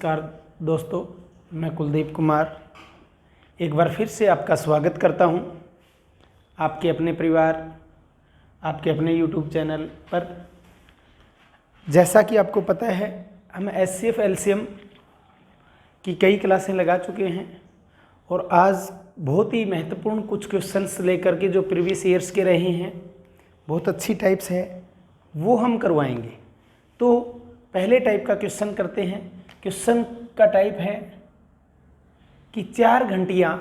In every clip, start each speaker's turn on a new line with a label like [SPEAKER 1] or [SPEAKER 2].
[SPEAKER 1] नमस्कार दोस्तों, मैं कुलदीप कुमार एक बार फिर से आपका स्वागत करता हूं आपके अपने परिवार, आपके अपने YouTube चैनल पर। जैसा कि आपको पता है, हम HCF LCM की कई क्लासें लगा चुके हैं और आज बहुत ही महत्वपूर्ण कुछ क्वेश्चंस लेकर के जो प्रीवियस ईयर्स के रहे हैं, बहुत अच्छी टाइप्स है, वो हम करवाएंगे। तो पहले टाइप का क्वेश्चन करते हैं। क्वेश्चन का टाइप है कि 4 घंटियाँ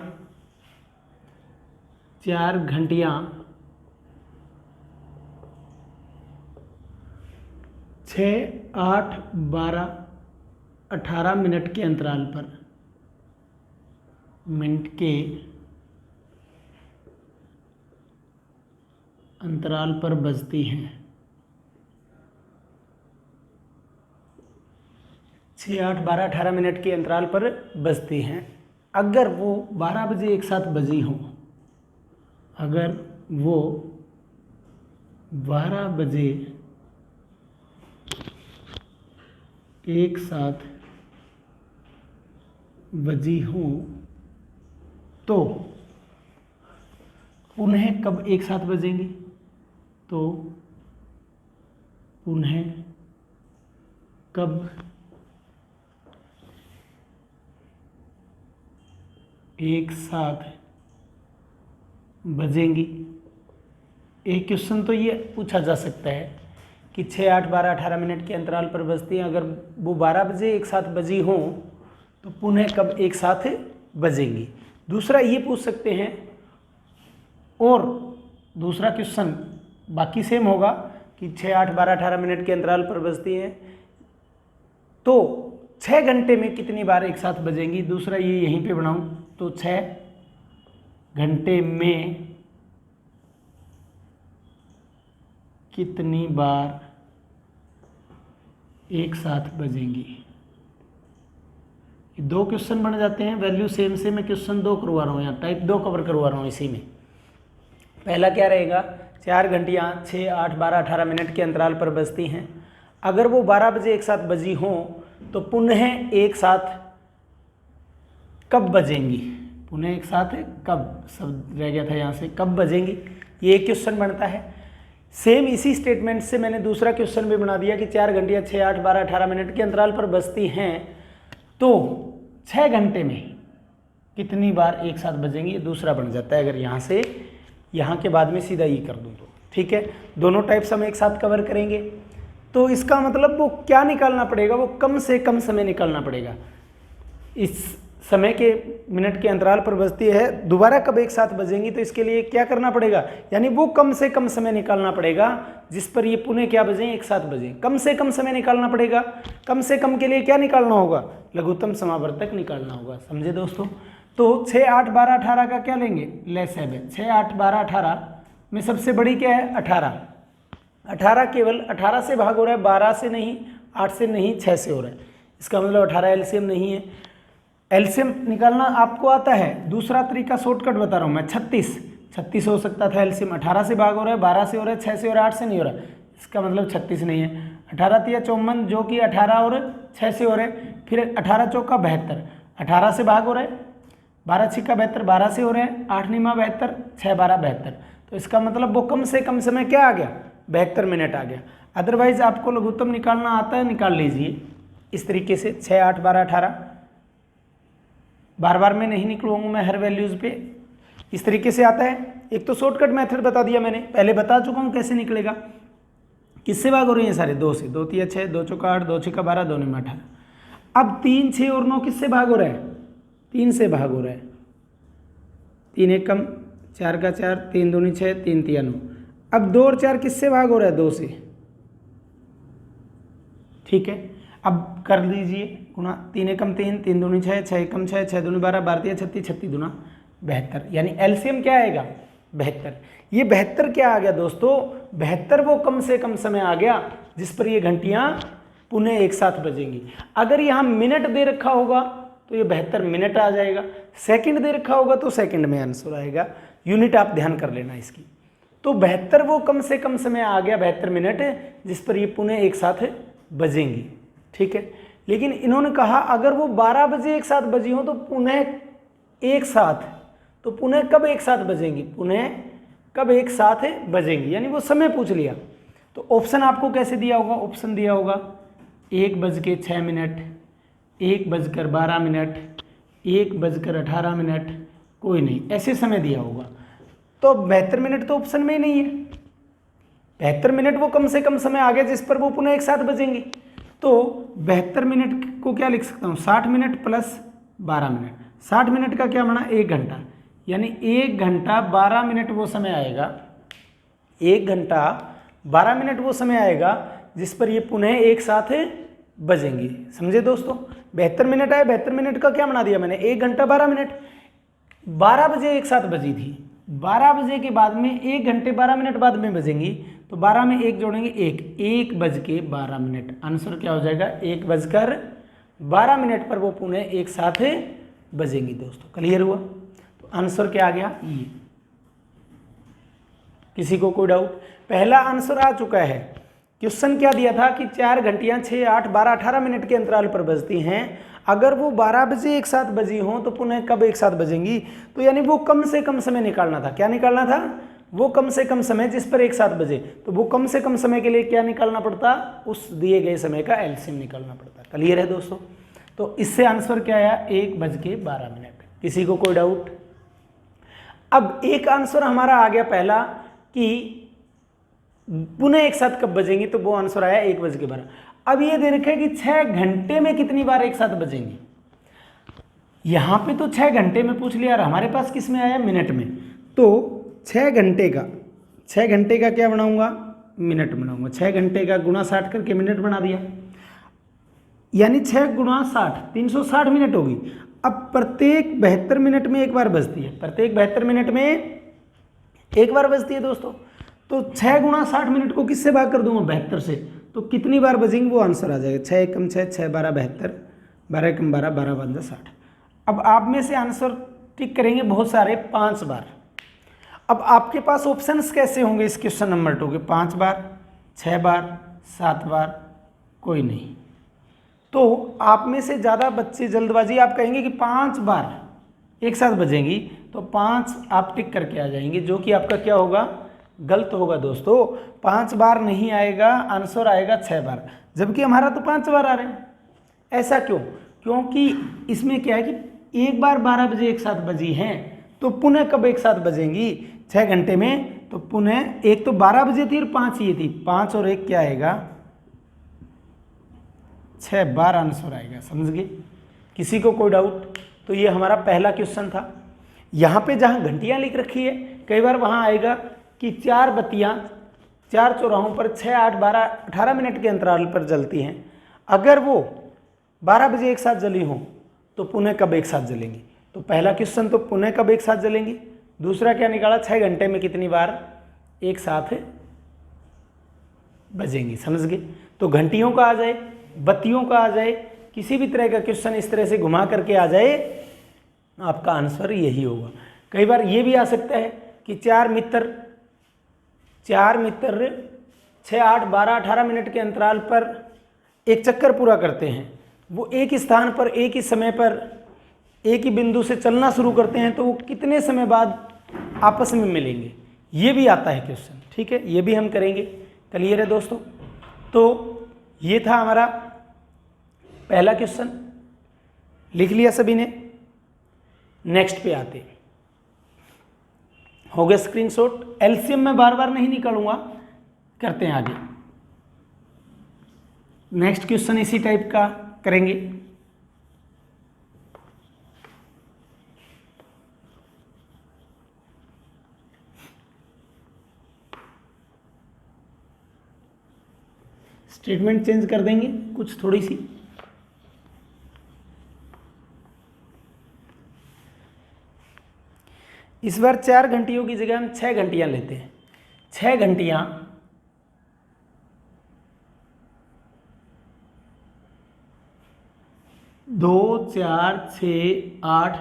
[SPEAKER 1] 6, 8, 12, 18 मिनट के अंतराल पर बजती हैं। 6, 8, 12, 18 मिनट के अंतराल पर बजती हैं। अगर वो 12 बजे एक साथ बजी हों, अगर वो 12 बजे एक साथ बजी हों तो पुनः कब एक साथ बजेंगी? तो पुनः कब एक साथ बजेंगी? एक क्वेश्चन तो ये पूछा जा सकता है कि 6, 8, 12, 18 मिनट के अंतराल पर बजती हैं। अगर वो 12 बजे एक साथ बजी हों तो पुनः कब एक साथ बजेंगी? दूसरा ये पूछ सकते हैं, और दूसरा क्वेश्चन बाकी सेम होगा कि 6, 8, 12, 18 मिनट के अंतराल पर बजती हैं तो 6 घंटे में कितनी बार एक साथ बजेंगी? दूसरा ये यहीं पे बनाऊं तो 6 घंटे में कितनी बार एक साथ बजेंगी? दो क्वेश्चन बन जाते हैं। वैल्यू सेम से मैं क्वेश्चन 2 करवा रहा हूँ, यहाँ टाइप 2 कवर करवा रहा हूँ इसी में। पहला क्या रहेगा? 4 घंटियाँ 6, 8, 12, 18 मिनट के अंतराल पर बजती हैं। अगर वो 12 बजे एक साथ बजी हों तो पुनः एक साथ कब बजेंगी? पुनः एक साथ कब, सब रह गया था यहाँ से, कब बजेंगी? ये एक क्वेश्चन बनता है। सेम इसी स्टेटमेंट से मैंने दूसरा क्वेश्चन भी बना दिया कि 4 घंटियाँ 6, 8, 12, 18 मिनट के अंतराल पर बजती हैं तो 6 घंटे में कितनी बार एक साथ बजेंगी? ये दूसरा बन जाता है। अगर यहाँ से यहाँ के बाद में सीधा ये कर दूँ तो ठीक है। दोनों टाइप्स हम एक साथ कवर करेंगे। तो इसका मतलब वो क्या निकालना पड़ेगा? वो कम से कम समय निकालना पड़ेगा। इस समय के मिनट के अंतराल पर बजती है, दोबारा कब एक साथ बजेंगी, तो इसके लिए क्या करना पड़ेगा? यानी वो कम से कम समय निकालना पड़ेगा जिस पर ये पुनः क्या बजें, एक साथ बजें। कम से कम समय निकालना पड़ेगा। कम से कम के लिए क्या निकालना होगा? लघुत्तम समावर्तक निकालना होगा। समझे दोस्तों? तो 6, 8, 12, 18 का क्या लेंगे? लसागु। 6, 8, 12, 18 में सबसे बड़ी क्या है? 18। 18 केवल 18 से भाग हो रहा है, 12 से नहीं, 8 से नहीं, 6 से हो रहा है। इसका मतलब 18 एलसीएम नहीं है। एलसीएम निकालना आपको आता है। दूसरा तरीका शॉर्टकट बता रहा हूँ मैं, 36 हो सकता था एलसीएम। 18 से भाग हो रहा है, 12 से हो रहा है, 6 से हो रहा है, 8 से नहीं हो रहा है, इसका मतलब 36 नहीं है। 18 तिया 54 जो कि 18 और 6 से हो रहे हैं। फिर 18 चौका 72, 18 से भाग हो रहा है, 12 छिक्का 72, 12 से हो रहे हैं, 8 निमा 72, 6 12 72। तो इसका मतलब वो कम से कम समय क्या आ गया? 72 मिनट आ गया। अदरवाइज आपको लघुत्तम निकालना आता है, निकाल लीजिए इस तरीके से। 6, 8, 12, 18 बार बार मैं नहीं निकलूंगा मैं हर वैल्यूज़ पे, इस तरीके से आता है। एक तो शॉर्टकट मेथड बता दिया मैंने, पहले बता चुका हूँ कैसे निकलेगा। किससे भाग हो रही है सारे? 2 से। 2 तिया 6, 2 चौका 8, 2 छिक्का 12, 2 निमा 18। अब 3, 6 और 9 किससे भाग हो रहा है? 3 से भाग हो रहा है। 3 एक कम, 4 का 4, 3 दूनी 6, 3 तिया 9। अब 2 और 4 किससे भाग हो रहा है? 2 से। ठीक है, अब कर लीजिए गुणा। 3 एकम 3, 3 दूनी 6, 6 एकम 6, 6 दूनी 12, 12 तिया 36, 36 दूना 72। यानी एलसीएम क्या आएगा? 72। ये 72 क्या आ गया दोस्तों? 72 वो कम से कम समय आ गया जिस पर ये घंटियां पुनः एक साथ बजेंगी। अगर यहाँ मिनट दे रखा होगा तो ये 72 मिनट आ जाएगा। सेकंड दे रखा होगा तो सेकंड में आंसर आएगा। यूनिट आप ध्यान कर लेना इसकी। तो 72 वो कम से कम समय आ गया, 72 मिनट, जिस पर ये पुनः एक साथ बजेंगी। ठीक है, लेकिन इन्होंने कहा अगर वो 12 बजे एक साथ बजी हो तो पुनः एक साथ, तो पुनः कब एक साथ बजेंगी, पुनः कब एक साथ बजेंगी, यानी वो समय पूछ लिया। तो ऑप्शन आपको कैसे दिया होगा, ऑप्शन दिया होगा 1:06, 1:12, 1:18, कोई नहीं, ऐसे समय दिया होगा। तो 72 मिनट तो ऑप्शन में ही नहीं है। 72 मिनट वो कम से कम समय आ गया जिस पर वो पुनः एक साथ बजेंगे। तो 72 मिनट को क्या लिख सकता हूँ, 60 मिनट प्लस 12 मिनट। 60 मिनट का क्या बना, 1 घंटा, यानी 1 घंटा 12 मिनट वो समय आएगा, 1 घंटा 12 मिनट वो समय आएगा जिस पर ये पुनः एक साथ बजेंगी। समझे दोस्तों, 72 मिनट आए, 72 मिनट का क्या बना दिया मैंने, 1 घंटा 12 मिनट। 12 बजे एक साथ बजी थी, 12 बजे के बाद में 1 घंटे 12 मिनट बाद में बजेंगी, तो 12 में 1 जोड़ेंगे 1:12। आंसर क्या हो जाएगा, 1:12 मिनट पर वो पुनः एक साथ बजेंगी। दोस्तों क्लियर हुआ, तो आंसर क्या आ गया, ये। किसी को कोई डाउट, पहला आंसर आ चुका है। क्वेश्चन क्या दिया था कि 4 घंटियां 6, 8, 12, 18 मिनट के अंतराल पर बजती हैं, अगर वो 12 बजे एक साथ बजी हों तो पुनः कब एक साथ बजेंगी, तो यानी वो कम से कम समय निकालना था। क्या निकालना था, वो कम से कम समय जिस पर एक साथ बजे, तो वो कम से कम समय के लिए क्या निकालना पड़ता, उस दिए गए समय का एलसीएम निकालना पड़ता। क्लियर है दोस्तों, तो इससे आंसर क्या आया, 1:12। किसी को कोई डाउट। अब एक आंसर हमारा आ गया पहला कि पुनः एक साथ कब बजेंगी, तो वो आंसर आया 1:12। अब ये दे रखा है कि 6 घंटे में कितनी बार एक साथ बजेंगी। यहां पे तो 6 घंटे में पूछ लिया और हमारे पास किस में आया, मिनट में। तो 6 घंटे का क्या बनाऊंगा, मिनट बनाऊंगा। 6 घंटे का गुणा 60 करके मिनट बना दिया, यानी 6 गुणा 60 360 मिनट होगी। अब प्रत्येक 72 मिनट में एक बार बजती है, प्रत्येक 72 मिनट में एक बार बजती है दोस्तों। तो 6 गुणा 60 मिनट को किससे भाग कर दूंगा, 72 से, तो कितनी बार बजेंगे वो आंसर आ जाएगा। 6 एकम 6, 6 12 72, 12 एकम 12, 12 5 60। अब आप में से आंसर टिक करेंगे बहुत सारे, 5 बार। अब आपके पास ऑप्शंस कैसे होंगे इस क्वेश्चन नंबर 2 के, 5 बार, 6 बार, 7 बार, कोई नहीं। तो आप में से ज़्यादा बच्चे जल्दबाजी, आप कहेंगे कि 5 बार एक साथ बजेंगी, तो 5 आप टिक करके आ जाएंगे, जो कि आपका क्या होगा, गलत होगा दोस्तों। 5 बार नहीं आएगा, आंसर आएगा 6 बार, जबकि हमारा तो 5 बार आ रहे हैं। ऐसा क्यों, क्योंकि इसमें क्या है कि एक बार 12 बजे एक साथ बजी हैं, तो पुनः कब एक साथ बजेंगी, 6 घंटे में। तो पुनः एक तो 12 बजे थी और 5 ये थी, 5 और 1 क्या आएगा, 6 बार आंसर आएगा। समझ गए, किसी को कोई डाउट। तो ये हमारा पहला क्वेश्चन था। यहाँ पे जहाँ घंटियाँ लिख रखी है, कई बार वहाँ आएगा कि 4 बत्तियाँ 4 चौराहों पर 6, 8, 12, 18 मिनट के अंतराल पर जलती हैं, अगर वो 12 बजे एक साथ जली हों तो पुनः कब एक साथ जलेंगी। तो पहला क्वेश्चन तो पुनः कब एक साथ जलेंगी, दूसरा क्या निकाला, 6 घंटे में कितनी बार एक साथ बजेंगी। समझ गए, तो घंटियों का आ जाए, बत्तियों का आ जाए, किसी भी तरह का क्वेश्चन इस तरह से घुमा करके आ जाए, आपका आंसर यही होगा। कई बार ये भी आ सकता है कि 4 मित्र 6, 8, 12, 18 मिनट के अंतराल पर एक चक्कर पूरा करते हैं, वो एक ही स्थान पर एक ही समय पर एक ही बिंदु से चलना शुरू करते हैं, तो वो कितने समय बाद आपस में मिलेंगे, ये भी आता है क्वेश्चन। ठीक है, ये भी हम करेंगे। क्लियर है दोस्तों, तो ये था हमारा पहला क्वेश्चन, लिख लिया सभी ने। नेक्स्ट पे आते हैं, हो गया स्क्रीनशॉट। एलसीएम में बार बार नहीं निकालूंगा, करते हैं आगे। नेक्स्ट क्वेश्चन इसी टाइप का करेंगे। स्टेटमेंट चेंज कर देंगे कुछ थोड़ी सी। इस बार 4 घंटियों की जगह हम 6 घंटियां लेते हैं। 6 घंटियां 2, 4, 6, 8,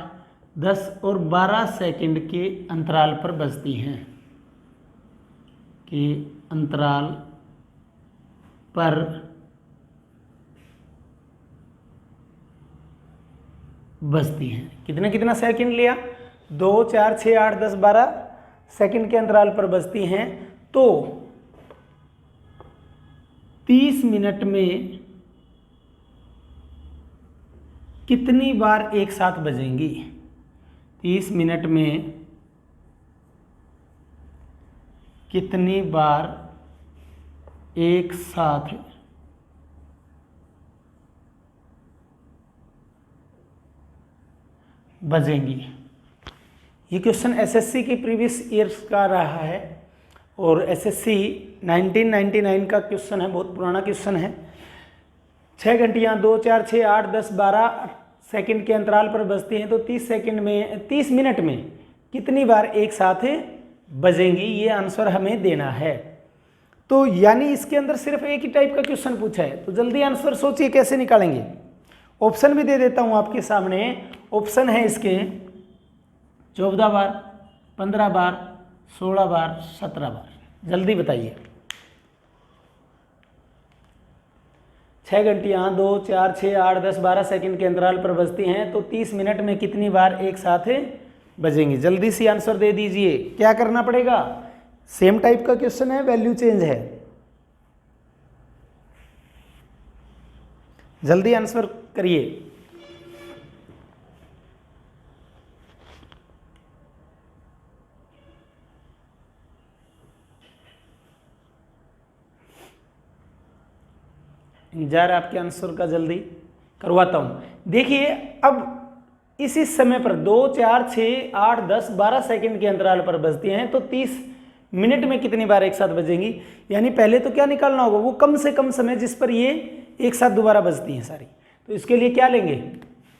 [SPEAKER 1] 10 और 12 सेकंड के अंतराल पर बजती हैं, के अंतराल पर बजती हैं। कितना कितना सेकंड लिया, 2 4 6 8 10 12 सेकंड के अंतराल पर बजती हैं। तो 30 मिनट में कितनी बार एक साथ बजेंगी? 30 मिनट में कितनी बार एक साथ बजेंगी? ये क्वेश्चन एसएससी की प्रीवियस ईयर्स का रहा है और एसएससी 1999 का क्वेश्चन है, बहुत पुराना क्वेश्चन है। 6 घंटियाँ 2 4 6 8 10 12 सेकंड के अंतराल पर बजती हैं, तो 30 मिनट में कितनी बार एक साथ बजेंगी, ये आंसर हमें देना है। तो यानी इसके अंदर सिर्फ एक ही टाइप का क्वेश्चन पूछा है, तो जल्दी आंसर सोचिए कैसे निकालेंगे। ऑप्शन भी दे देता हूँ आपके सामने। ऑप्शन है इसके 14 बार, 15 बार, 16 बार, 17 बार। जल्दी बताइए। 6 घंटियाँ 2 4 6 8 10 12 सेकंड के अंतराल पर बजती हैं, तो 30 मिनट में कितनी बार एक साथ बजेंगी? जल्दी से आंसर दे दीजिए। क्या करना पड़ेगा? सेम टाइप का क्वेश्चन है, वैल्यू चेंज है। जल्दी आंसर करिए। इंतजार आपके आंसर का, जल्दी करवाता हूँ। देखिए अब इसी समय पर 2 4 6 8 10 12 सेकंड के अंतराल पर बजती हैं, तो 30 मिनट में कितनी बार एक साथ बजेंगी? यानी पहले तो क्या निकालना होगा, वो कम से कम समय जिस पर ये एक साथ दोबारा बजती हैं सारी। तो इसके लिए क्या लेंगे?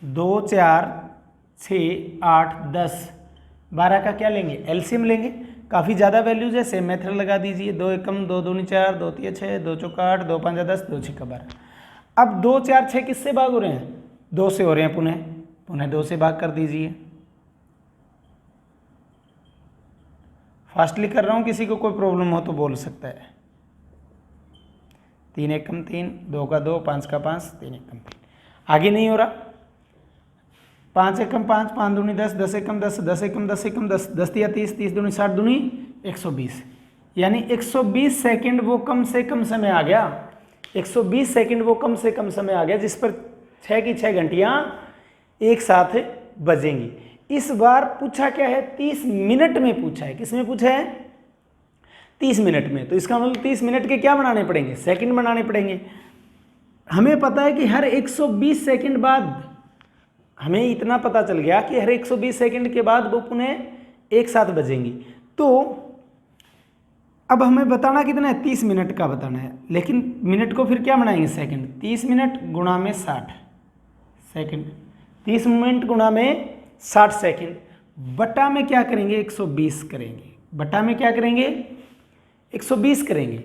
[SPEAKER 1] 2 4 6 8 10 12 का क्या लेंगे? एलसीएम लेंगे। काफ़ी ज़्यादा वैल्यूज है, सेम मेथड लगा दीजिए। 2 एकम 2 दूनी 4, 2 तिया 6, 2 चौका 8, 2 पंजा 10, 2 छिक्का 12। अब 2 4 6 किससे भाग हो रहे हैं? 2 से हो रहे हैं, पुनः 2 से भाग कर दीजिए। फास्टली कर रहा हूँ, किसी को कोई प्रॉब्लम हो तो बोल सकता है। 3 एकम 3, 2 का 2, 5 का 5, 3 एकम 3। आगे नहीं हो रहा। 5 एकम 5, 5 दूनी 10, 10 एकम 10, 10 एकम 10 एकम 10, 10 तिया 30, 30 दूनी 60 दूनी 120। यानी 120 सेकंड वो कम से कम समय आ गया। 120 सेकंड वो कम से कम समय आ गया जिस पर 6 की 6 घंटियाँ एक साथ बजेंगी। इस बार पूछा क्या है? 30 मिनट में पूछा है। किस में पूछा है? 30 मिनट में। तो इसका मतलब 30 मिनट के क्या बनाने पड़ेंगे? सेकंड बनाने पड़ेंगे। हमें पता है कि हर 120 सेकंड बाद, हमें इतना पता चल गया कि हर 120 सेकंड के बाद वो पुनः एक साथ बजेंगी। तो अब हमें बताना कितना है? 30 मिनट का बताना है, लेकिन मिनट को फिर क्या बनाएंगे? सेकंड। 30 मिनट गुणा में 60 सेकंड, 30 मिनट गुणा में 60 सेकंड, बटा में क्या करेंगे? 120 करेंगे। बटा में क्या करेंगे? 120 करेंगे।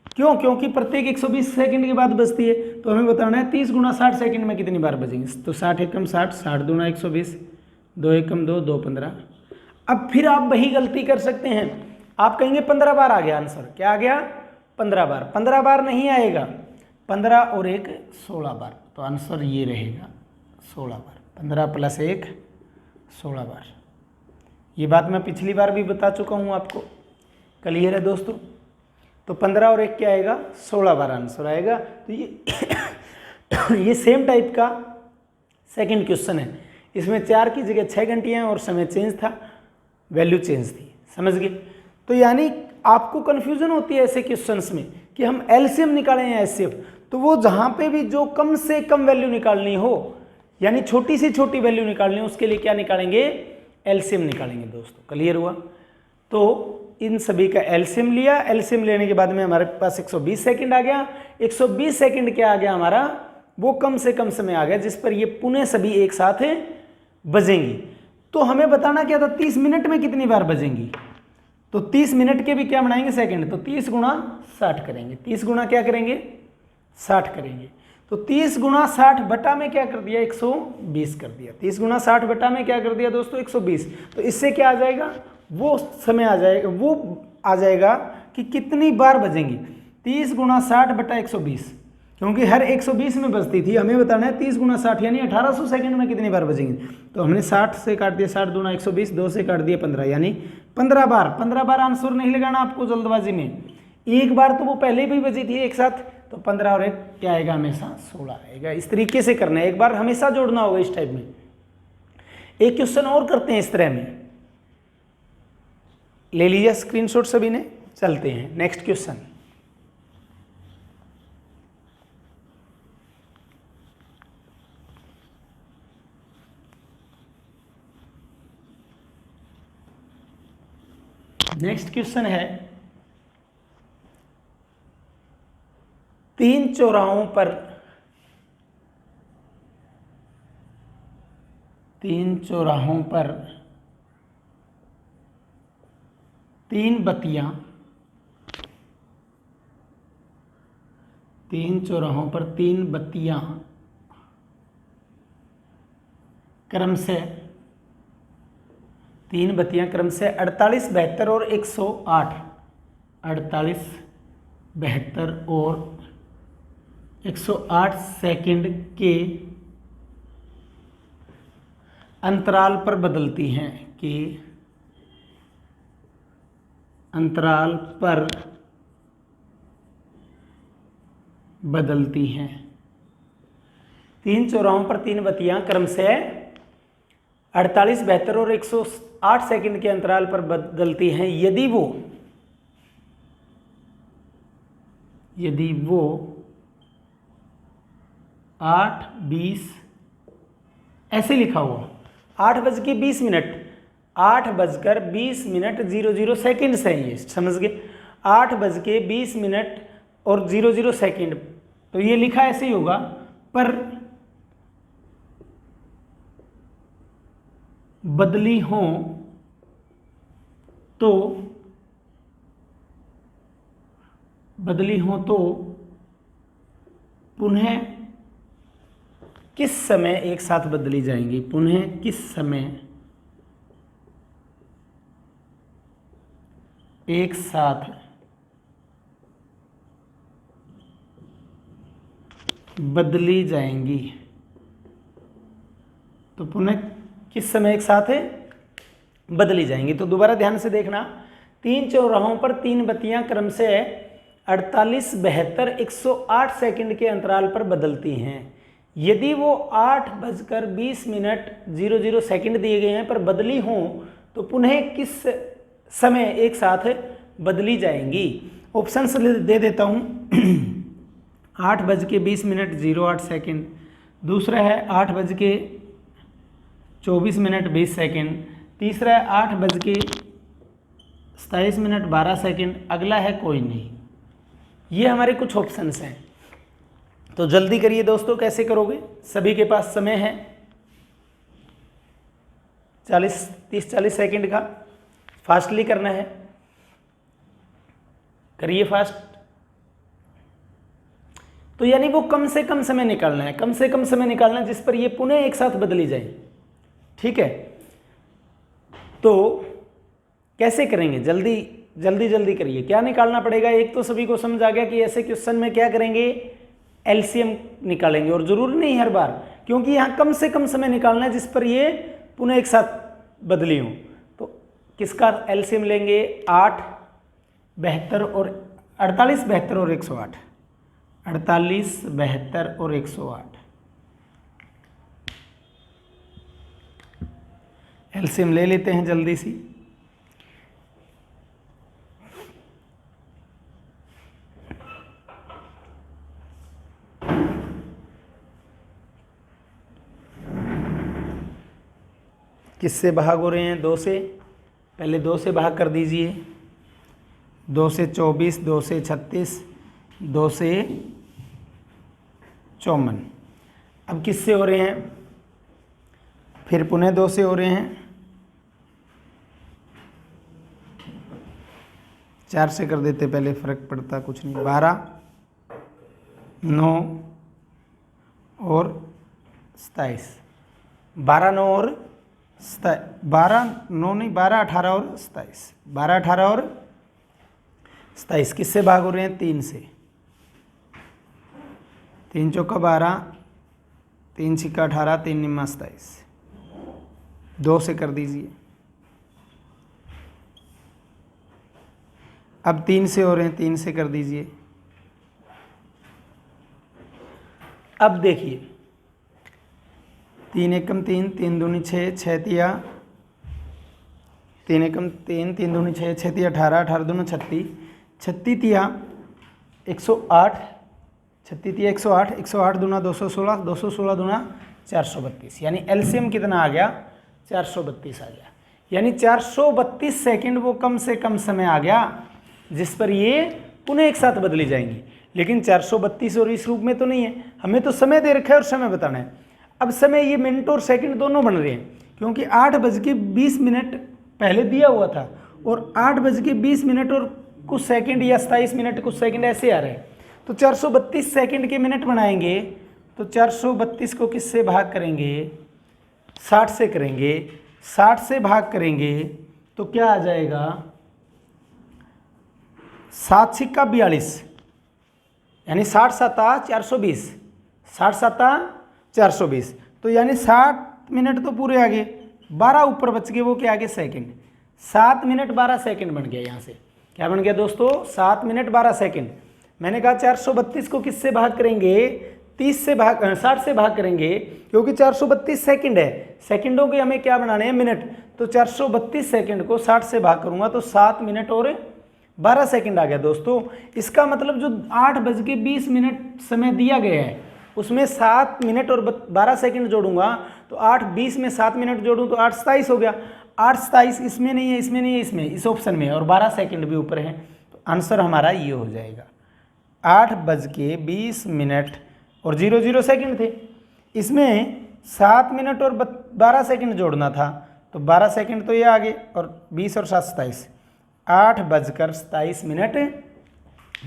[SPEAKER 1] क्यों? क्योंकि प्रत्येक 120 सेकंड के बाद बजती है। तो हमें बताना है 30 गुणा 60 सेकंड में कितनी बार बजेंगे। तो 60 एकम 60, 60 दूना 120, 2 एकम 2, 2 15। अब फिर आप वही गलती कर सकते हैं, आप कहेंगे 15 बार आ गया आंसर। क्या आ गया? 15 बार। 15 बार नहीं आएगा, 15 और 1 16 बार। तो आंसर ये रहेगा 16 बार। 15 प्लस 1 16 बार। ये बात मैं पिछली बार भी बता चुका हूँ आपको। क्लियर है दोस्तों? तो 15 और 1 क्या आएगा? 16 बार आंसर आएगा। तो ये सेम टाइप का सेकंड क्वेश्चन है। इसमें 4 की जगह 6 घंटियाँ और समय चेंज था, वैल्यू चेंज थी। समझ गए? तो यानी आपको कन्फ्यूजन होती है ऐसे क्वेश्चंस में कि हम एलसीएम निकालें या एचसीएफ। तो वो जहाँ पे भी जो कम से कम वैल्यू निकालनी हो, यानी छोटी से छोटी वैल्यू निकालनी हो, उसके लिए क्या निकालेंगे? एलसीएम निकालेंगे दोस्तों। क्लियर हुआ? तो इन सभी का एलसीएम लिया। एलसीएम लेने के बाद में हमारे पास 120 सेकंड आ गया। 120 सेकंड क्या आ गया हमारा? वो कम से कम समय आ गया जिस पर ये पुनः सभी एक साथ बजेंगी। तो हमें बताना क्या था? 30 मिनट में कितनी बार बजेंगी। तो 30 मिनट के भी क्या बनाएंगे? सेकंड। तो 30 गुणा 60 करेंगे। 30 गुणा क्या करेंगे? 60 करेंगे। तो 30 गुणा 60 बटा में क्या कर दिया? 120 कर दिया। 30 गुणा 60 बटा में क्या कर दिया दोस्तों? 120। तो इससे क्या आ जाएगा? वो समय आ जाएगा, वो आ जाएगा कि कितनी बार बजेंगी। 30 गुणा 60 बटा 120, क्योंकि हर 120 में बजती थी, हमें बताना है 30 गुना 60 यानी 1800 सेकंड में कितनी बार बजेंगे। तो हमने 60 से काट दिया, 60 दूना 120, 2 से काट दिया 15 यानी 15 बार। 15 बार आंसर नहीं लगाना आपको जल्दबाजी में, एक बार तो वो पहले भी बजी थी एक साथ, तो 15 और एक क्या आएगा, हमेशा 16 आएगा। इस तरीके से करना है, एक बार हमेशा जोड़ना होगा इस टाइप में। एक क्वेश्चन और करते हैं इस तरह में, ले लीजिए स्क्रीनशॉट सभी ने। चलते हैं नेक्स्ट क्वेश्चन। नेक्स्ट क्वेश्चन है, 3 चौराहों पर 3 बत्तियां 3 चौराहों पर 3 बत्तियां क्रम से 48, 72 और 108, 48, 72 और 108 सेकंड के अंतराल पर बदलती हैं, कि अंतराल पर बदलती हैं। 3 चौराहों पर 3 बत्तियां क्रम से 48, 72 और 108 सेकंड के अंतराल पर बदलती हैं यदि वो 8:20 ऐसे लिखा हुआ, 8:20 मिनट 00 सेकंड से है, ये समझ गए, 8:20 मिनट और 00 सेकंड, तो ये लिखा ऐसे ही होगा। पर बदली हो तो पुनः किस समय एक साथ बदली जाएंगी, पुनः किस समय एक साथ बदली जाएंगी, तो पुनः किस समय एक साथ बदली जाएंगी। तो दोबारा ध्यान से देखना, 3 चौराहों पर 3 बत्तियां क्रम से 48, 72, 108 सेकंड के अंतराल पर बदलती हैं यदि वो 8:20 मिनट 00 सेकंड दिए गए हैं पर बदली हों तो पुनः किस समय एक साथ बदली जाएंगी। ऑप्शंस दे देता हूँ। 8:20 मिनट 08 सेकंड, दूसरा है 8:24 मिनट 20 सेकंड, तीसरा है 8:27 मिनट 12 सेकंड, अगला है कोई नहीं। ये हमारे कुछ ऑप्शंस हैं, तो जल्दी करिए दोस्तों। कैसे करोगे, सभी के पास समय है 30-40 सेकंड का, फास्टली करना है, करिए फास्ट। तो यानी वो कम से कम समय निकालना है, कम से कम समय निकालना है जिस पर ये पुनः एक साथ बदली जाए। ठीक है, तो कैसे करेंगे, जल्दी करिए। क्या निकालना पड़ेगा, एक तो सभी को समझ आ गया कि ऐसे क्वेश्चन में क्या करेंगे, एलसीएम निकालेंगे। और जरूरी नहीं हर बार, क्योंकि यहाँ कम से कम समय निकालना है जिस पर ये पुनः एक साथ बदली हो। तो किसका एलसीएम लेंगे, 8, 72 और 48, 72 और 108, 48, 72 और 108 एलसीएम ले लेते हैं जल्दी सी। किससे भाग हो रहे हैं, 2 से, पहले 2 से भाग कर दीजिए। 2 से 24, 2 से 36, 2 से 54। अब किससे हो रहे हैं, फिर पुनः 2 से हो रहे हैं, 4 से कर देते, पहले फर्क पड़ता कुछ नहीं। 12, 9 और 27, 12, 9 और 12, 9 नहीं, 12, 18 और 27, 12, 18 और 27 किससे भाग हो रहे हैं, 3 से। 3 चौका 12, 3 छिक्का 18, 3 निम्मा 27, 2 से कर दीजिए। अब 3 से हो रहे हैं, 3 से कर दीजिए। अब देखिए 3 एकम 3, 3 दूनी 6, 6 तिया 3 एकम 3, 3 दूनी 6, 6 तिया 18, 18 दूना 36, 36 तिया 108, 36 तिया 108, 108 दूना 216, 216 दूना 432, यानी एलसीएम कितना आ गया? 432 आ गया। यानी 432 सेकंड वो कम से कम समय आ गया जिस पर ये पुनः एक साथ बदली जाएंगी। लेकिन 432 और इस रूप में तो नहीं है, हमें तो समय दे रखा है और समय बताना है। अब समय ये मिनट और सेकंड दोनों बन रहे हैं, क्योंकि 8:20 पहले दिया हुआ था और 8:20 और कुछ सेकंड या 27 मिनट कुछ सेकंड ऐसे आ रहे हैं। तो 432 सेकंड के मिनट बनाएंगे तो 432 को किससे भाग करेंगे? 60 से करेंगे। 60 से भाग करेंगे तो क्या आ जाएगा? 7 छिक्का 42, यानी 60 सता 420, 60 सता 420, तो यानी 60 मिनट तो पूरे आ गए, 12 ऊपर बच गए, वो क्या आ गए? सेकंड। 7 मिनट 12 सेकंड बन गया। यहाँ से क्या बन गया दोस्तों? 7 मिनट 12 सेकंड। मैंने कहा 432 को किससे भाग करेंगे? 30 से भाग 60 से भाग करेंगे, क्योंकि 432 सेकंड है, सेकंडों के हमें क्या बनाने हैं? मिनट। तो 432 सेकंड को 60 से भाग करूंगा तो 7 मिनट और 12 सेकंड आ गया दोस्तों। इसका मतलब जो 8:20 समय दिया गया है उसमें 7 मिनट और 12 सेकंड जोड़ूंगा तो 8:20 में 7 मिनट जोड़ूं तो 8:27 हो गया। 8:27 इसमें नहीं है, इसमें नहीं है, इसमें इस ऑप्शन में, और 12 सेकंड भी ऊपर है, तो आंसर हमारा ये हो जाएगा। 8:20 और 00 सेकंड थे, इसमें 7 मिनट और 12 सेकंड जोड़ना था, तो 12 सेकंड तो ये आ गए, और 20 और 7 27, 8:27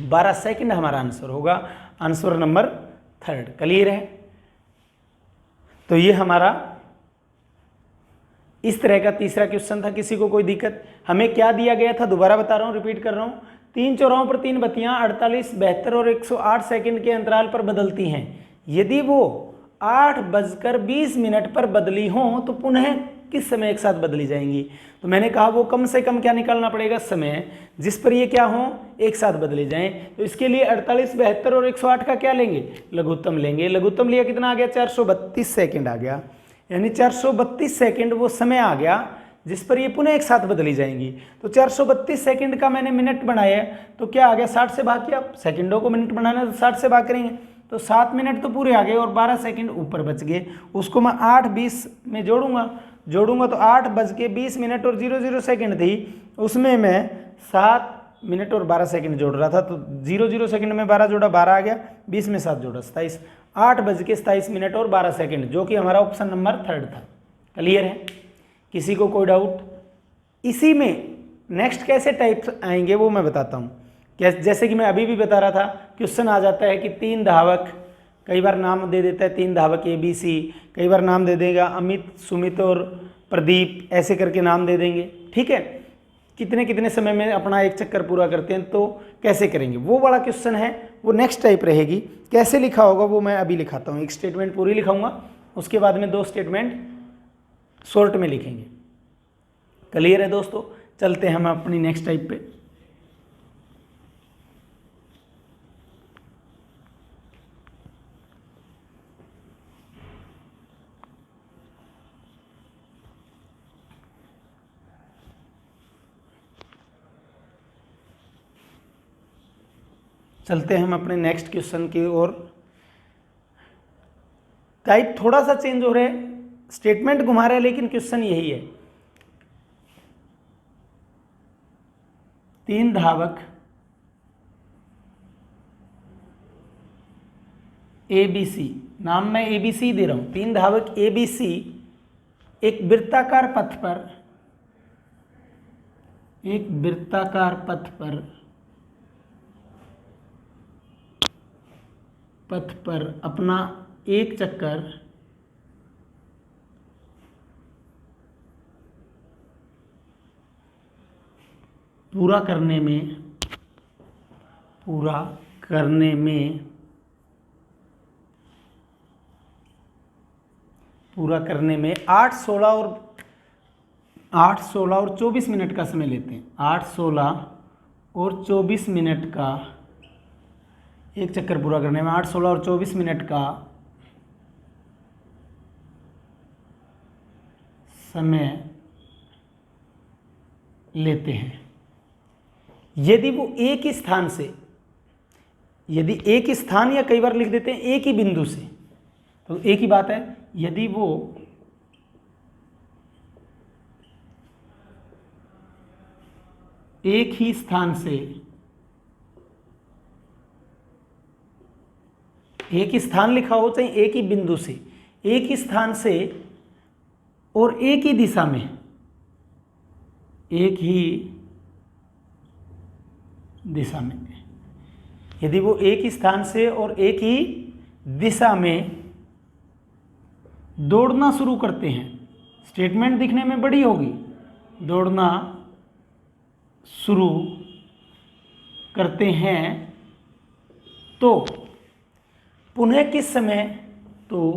[SPEAKER 1] 12 सेकंड हमारा आंसर होगा। आंसर नंबर 3 क्लियर है। तो ये हमारा इस तरह का तीसरा क्वेश्चन था। किसी को कोई दिक्कत? हमें क्या दिया गया था, दोबारा बता रहा हूँ, रिपीट कर रहा हूँ। 3 चौराहों पर 3 बत्तियां 48, 72 और 108 सेकंड के अंतराल पर बदलती हैं। यदि वो 8:20 पर बदली हों तो पुनः किस समय एक साथ बदली जाएंगी? तो मैंने कहा वो कम से कम क्या निकालना पड़ेगा? समय जिस पर ये क्या हो? एक साथ बदले जाएं। तो इसके लिए 48, 72 और 108 का क्या लेंगे? लघुत्तम लेंगे। लघुत्तम लिया कितना आ गया? 432 सेकंड आ गया। यानी 432 सेकंड वो समय आ गया जिस पर ये पुनः एक साथ बदली जाएंगी। तो 432 सेकंड का मैंने मिनट बनाया तो क्या आ गया? 60 से भाग किया, सेकंडों को मिनट बनाना है तो 60 से भाग करेंगे, तो 7 मिनट तो पूरे आ गए और 12 सेकंड ऊपर बच गए। उसको मैं 8:20 में जोड़ूंगा तो 8:20 और 00 सेकंड थी, उसमें मैं 7 मिनट और 12 सेकंड जोड़ रहा था, तो 00 सेकंड में 12 जोड़ा 12 आ गया, 20 में 7 जोड़ा 27, 8:27 और 12 सेकंड, जो कि हमारा ऑप्शन नंबर 3 था। क्लियर है? किसी को कोई डाउट? इसी में नेक्स्ट कैसे टाइप्स आएंगे वो मैं बताता हूँ। जैसे कि मैं अभी भी बता रहा था, क्वेश्चन आ जाता है कि 3 धावक, कई बार नाम दे देता है 3 धावक ABC, कई बार नाम दे देगा अमित, सुमित और प्रदीप, ऐसे करके नाम दे देंगे। ठीक है, कितने कितने समय में अपना एक चक्कर पूरा करते हैं, तो कैसे करेंगे? वो वाला क्वेश्चन है, वो नेक्स्ट टाइप रहेगी। कैसे लिखा होगा वो मैं अभी लिखाता हूँ। एक स्टेटमेंट पूरी लिखाऊंगा, उसके बाद में 2 स्टेटमेंट शॉर्ट में लिखेंगे। क्लियर है दोस्तों? चलते हैं हम अपनी नेक्स्ट टाइप पे। चलते हैं हम अपने नेक्स्ट क्वेश्चन की ओर। टाइप थोड़ा सा चेंज हो रहा है, स्टेटमेंट घुमा रहा है, लेकिन क्वेश्चन यही है। 3 धावक ABC, नाम मैं ABC दे रहा हूं। 3 धावक ABC एक वृत्ताकार पथ पर अपना एक चक्कर पूरा करने में पूरा करने में 8, 16 और 24 मिनट का समय लेते हैं। 8, 16 और 24 मिनट का, एक चक्कर पूरा करने में 8, 16 और 24 मिनट का समय लेते हैं। यदि वो एक ही स्थान से, यदि एक ही स्थान या कई बार लिख देते हैं एक ही बिंदु से, तो एक ही बात है, यदि वो एक ही स्थान से, एक ही स्थान लिखा हो चाहे एक ही बिंदु से, एक ही स्थान से और एक ही दिशा में, एक ही दिशा में, यदि वो एक ही स्थान से और एक ही दिशा में दौड़ना शुरू करते हैं, स्टेटमेंट दिखने में बड़ी होगी, दौड़ना शुरू करते हैं, तो पुनः किस समय, तो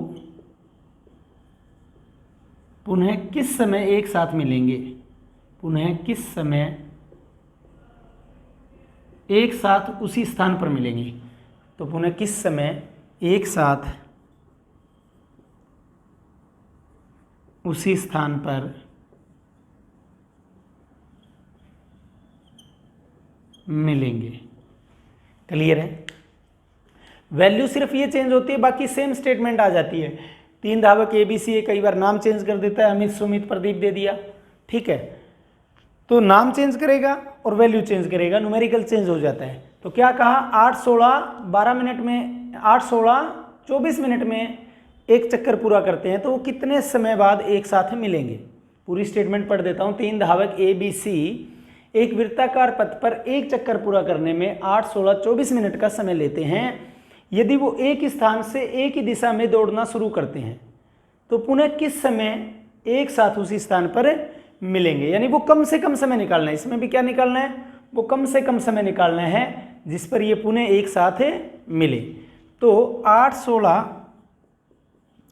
[SPEAKER 1] पुनः किस समय एक साथ मिलेंगे, पुनः किस समय एक साथ उसी स्थान पर मिलेंगे, तो पुनः किस समय एक साथ उसी स्थान पर मिलेंगे। क्लियर है? वैल्यू सिर्फ ये चेंज होती है, बाकी सेम स्टेटमेंट आ जाती है। 3 धावक ABC है, कई बार नाम चेंज कर देता है, अमित, सुमित, प्रदीप दे दिया, ठीक है, तो नाम चेंज करेगा और वैल्यू चेंज करेगा, न्यूमेरिकल चेंज हो जाता है। तो क्या कहा, 8, 16, 12 मिनट में, 8, 16, 24 मिनट में एक चक्कर पूरा करते हैं, तो वो कितने समय बाद एक साथ मिलेंगे। पूरी स्टेटमेंट पढ़ देता हूँ। 3 धावक ABC एक वृत्ताकार पथ पर एक चक्कर पूरा करने में 8, 16, 24 मिनट का समय लेते हैं। यदि वो एक स्थान से एक ही दिशा में दौड़ना शुरू करते हैं, तो पुनः किस समय एक साथ उसी स्थान पर मिलेंगे। यानी वो कम से कम समय निकालना है, इसमें भी क्या निकालना है, वो कम से कम समय निकालना है जिस पर ये पुनः एक साथ मिले। तो 8, 16,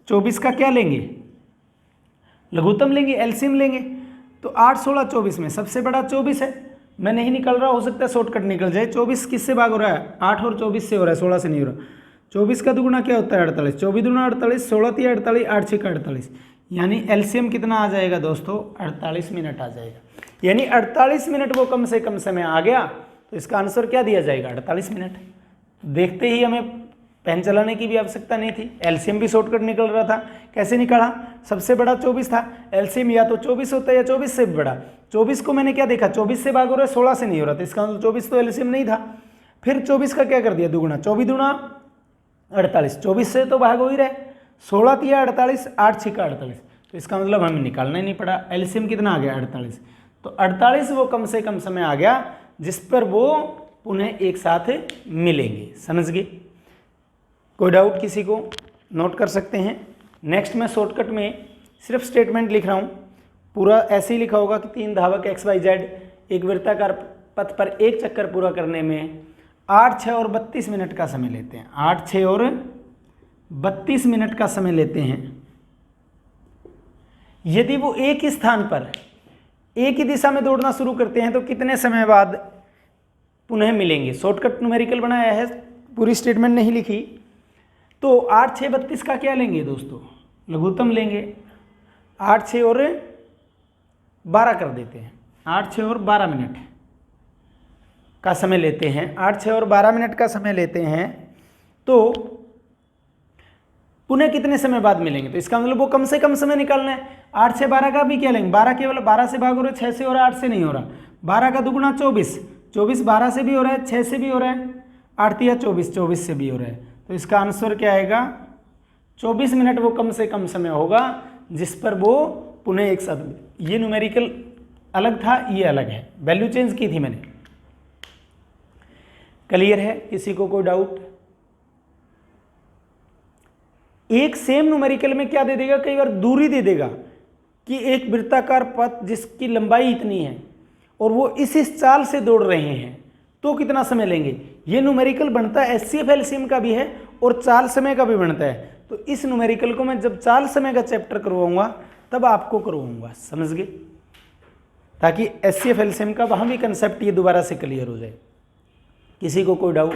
[SPEAKER 1] 24 का क्या लेंगे, लघुत्तम लेंगे, एलसीएम लेंगे। तो 8, 16, 24 में सबसे बड़ा 24 है, मैं नहीं निकल रहा, हो सकता है शॉर्टकट निकल जाए। 24 किससे भाग हो रहा है, 8 और 24 से हो रहा है, 16 से नहीं हो रहा। 24 का दुगुना क्या होता है 48, 24 दूना 48, 16 3 48, 8 6 48, यानी एलसीएम कितना आ जाएगा दोस्तों, 48 मिनट आ जाएगा। यानी 48 मिनट वो कम से कम समय आ गया, तो इसका आंसर क्या दिया जाएगा, 48 मिनट। देखते ही हमें पेन चलाने की भी आवश्यकता नहीं थी, एलसीएम भी शॉर्टकट निकल रहा था। कैसे निकाला, सबसे बड़ा 24 था, एलसीएम या तो 24 होता है या 24 से भी बड़ा। 24 को मैंने क्या देखा, 24 से भाग हो रहा है, 16 से नहीं हो रहा था, इसका मतलब 24 तो एलसीएम नहीं था। फिर 24 का क्या कर दिया, दुगुना, 24 दूना 48, 24 से तो भाग हो ही रहे, 16 3 48, 8 6 48, तो इसका मतलब हमें निकालना ही नहीं पड़ा। एलसीएम कितना आ गया, 48। तो 48 वो कम से कम समय आ गया जिस पर वो पुनः एक साथ मिलेंगे। समझ गए? कोई डाउट किसी को, नोट कर सकते हैं। नेक्स्ट मैं शॉर्टकट में सिर्फ स्टेटमेंट लिख रहा हूँ, पूरा ऐसे ही लिखा होगा कि 3 धावक XYZ एक वृत्ताकार पथ पर एक चक्कर पूरा करने में 8, 6 और 32 मिनट का समय लेते हैं। 8, 6 और 32 मिनट का समय लेते हैं। यदि वो एक ही स्थान पर एक ही दिशा में दौड़ना शुरू करते हैं, तो कितने समय बाद पुनः मिलेंगे। शॉर्टकट न्यूमेरिकल बनाया है, पूरी स्टेटमेंट नहीं लिखी। तो 8, 6, 32 का क्या लेंगे दोस्तों, लघुत्तम लेंगे। 8, 6 और 12 कर देते हैं, 8, 6 और 12 मिनट का समय लेते हैं। 8, 6 और 12 मिनट का समय लेते हैं, तो पुनः कितने समय बाद मिलेंगे। तो इसका मतलब वो कम से कम समय निकालना है। 8, 6, 12 का भी क्या लेंगे, 12 केवल 12 से भाग हो रहा है, 6 से हो रहा है, 8 से नहीं हो रहा। 12 का दुगुना 24, 24 12 से भी हो रहा है, 6 से भी हो रहा है, 8 या 24, 24 से भी हो रहा है। तो इसका आंसर क्या आएगा, 24 मिनट वो कम से कम समय होगा जिस पर वो पुनः एक साथ। ये न्यूमेरिकल अलग था, ये अलग है, वैल्यू चेंज की थी मैंने। क्लियर है? किसी को कोई डाउट? एक सेम न्यूमेरिकल में क्या दे देगा, कई बार दूरी दे देगा कि एक वृत्ताकार पथ जिसकी लंबाई इतनी है और वो इस चाल से दौड़ रहे हैं, तो कितना समय लेंगे। ये न्यूमेरिकल बनता है, HCF LCM का भी है और चाल समय का भी बनता है। तो इस न्यूमेरिकल को मैं जब चाल समय का चैप्टर करवाऊंगा तब आपको करवाऊंगा, समझ गए, ताकि एचसीएफ एलसीएम का वहाँ भी कंसेप्ट ये दोबारा से क्लियर हो जाए। किसी को कोई डाउट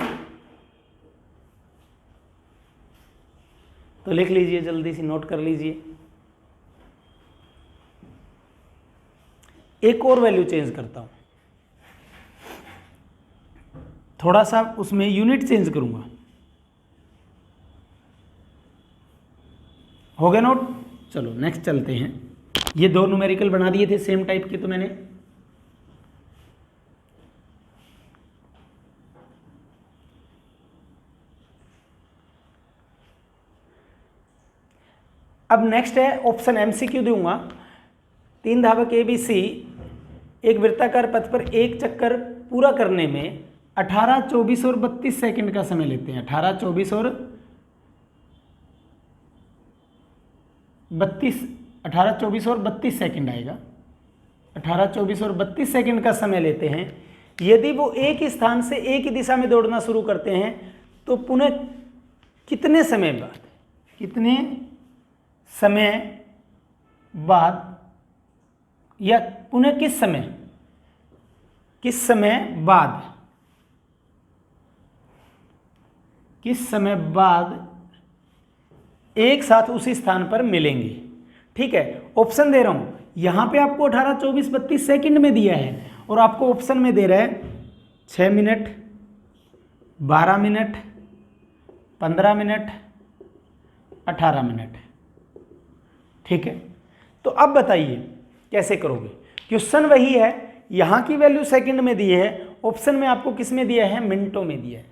[SPEAKER 1] तो लिख लीजिए, जल्दी से नोट कर लीजिए। एक और वैल्यू चेंज करता हूँ, थोड़ा सा उसमें यूनिट चेंज करूंगा। हो गया नोट? चलो नेक्स्ट चलते हैं। ये दो न्यूमेरिकल बना दिए थे सेम टाइप के तो मैंने। अब नेक्स्ट है ऑप्शन एमसीक्यू दूंगा। 3 धावक ABC एक वृत्ताकार पथ पर एक चक्कर पूरा करने में 18, 24 और 32 सेकंड का समय लेते हैं। 18, 24 और 32 सेकंड आएगा। 18, 24 और 32 सेकंड का समय लेते हैं। यदि वो एक ही स्थान से एक ही दिशा में दौड़ना शुरू करते हैं तो पुनः कितने समय बाद या पुनः किस समय बाद एक साथ उसी स्थान पर मिलेंगे। ठीक है, ऑप्शन दे रहा हूं, यहां पे आपको 18, 24, 32 सेकंड में दिया है और आपको ऑप्शन में दे रहा है 6 मिनट, 12 मिनट, 15 मिनट, 18 मिनट। ठीक है, तो अब बताइए कैसे करोगे। क्वेश्चन वही है, यहां की वैल्यू सेकंड में दी है, ऑप्शन में आपको किस में दिया है, मिनटों में दिया है।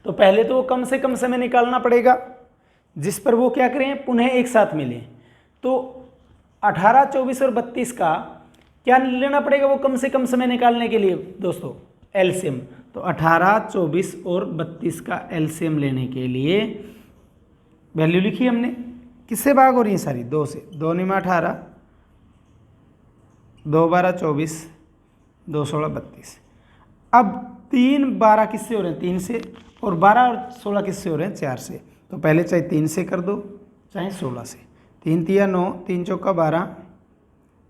[SPEAKER 1] तो पहले तो कम से कम समय निकालना पड़ेगा जिस पर वो क्या करें, पुनः एक साथ मिलें। तो 18, 24 और 32 का क्या लेना पड़ेगा वो कम से कम समय निकालने के लिए दोस्तों, एलसीएम। तो 18, 24 और 32 का एलसीएम लेने के लिए वैल्यू लिखी हमने, किससे भाग हो रही है सारी, 2 से। 2 9 18, 2 12 24, 2 16 32। अब 3 12 किससे हो रहे हैं, 3 से, और 12 और 16 किससे हो रहे हैं, 4 से। तो पहले चाहे 3 से कर दो चाहे 16 से। 3 तिया 9, 3 चौका 12,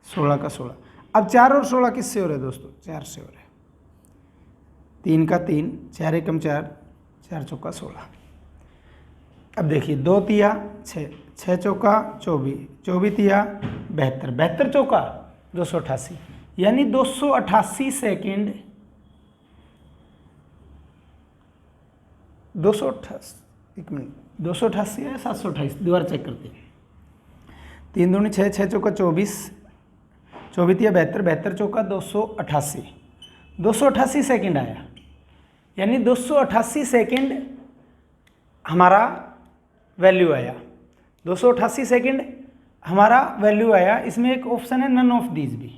[SPEAKER 1] 16 का 16। अब 4 और 16 किससे हो रहे हैं दोस्तों, 4 से हो रहे हैं। 3 का 3, 4 एकम 4, 4 चौका 16। अब देखिए 2 तिया 6, 6 चौका 24, 24 तिया 72, 72 चौका 288, यानी 288 सेकेंड, 288, एक मिनट, 288 है 728, दोबारा चेक करते हैं। 3 दूनी 6, 6 चौका 24, 24 तिया 72, 72 चौका 288, 288 सेकेंड आया, यानी 288 सेकेंड हमारा वैल्यू आया। 288 सेकेंड हमारा वैल्यू आया। इसमें एक ऑप्शन है नन ऑफ दीज भी।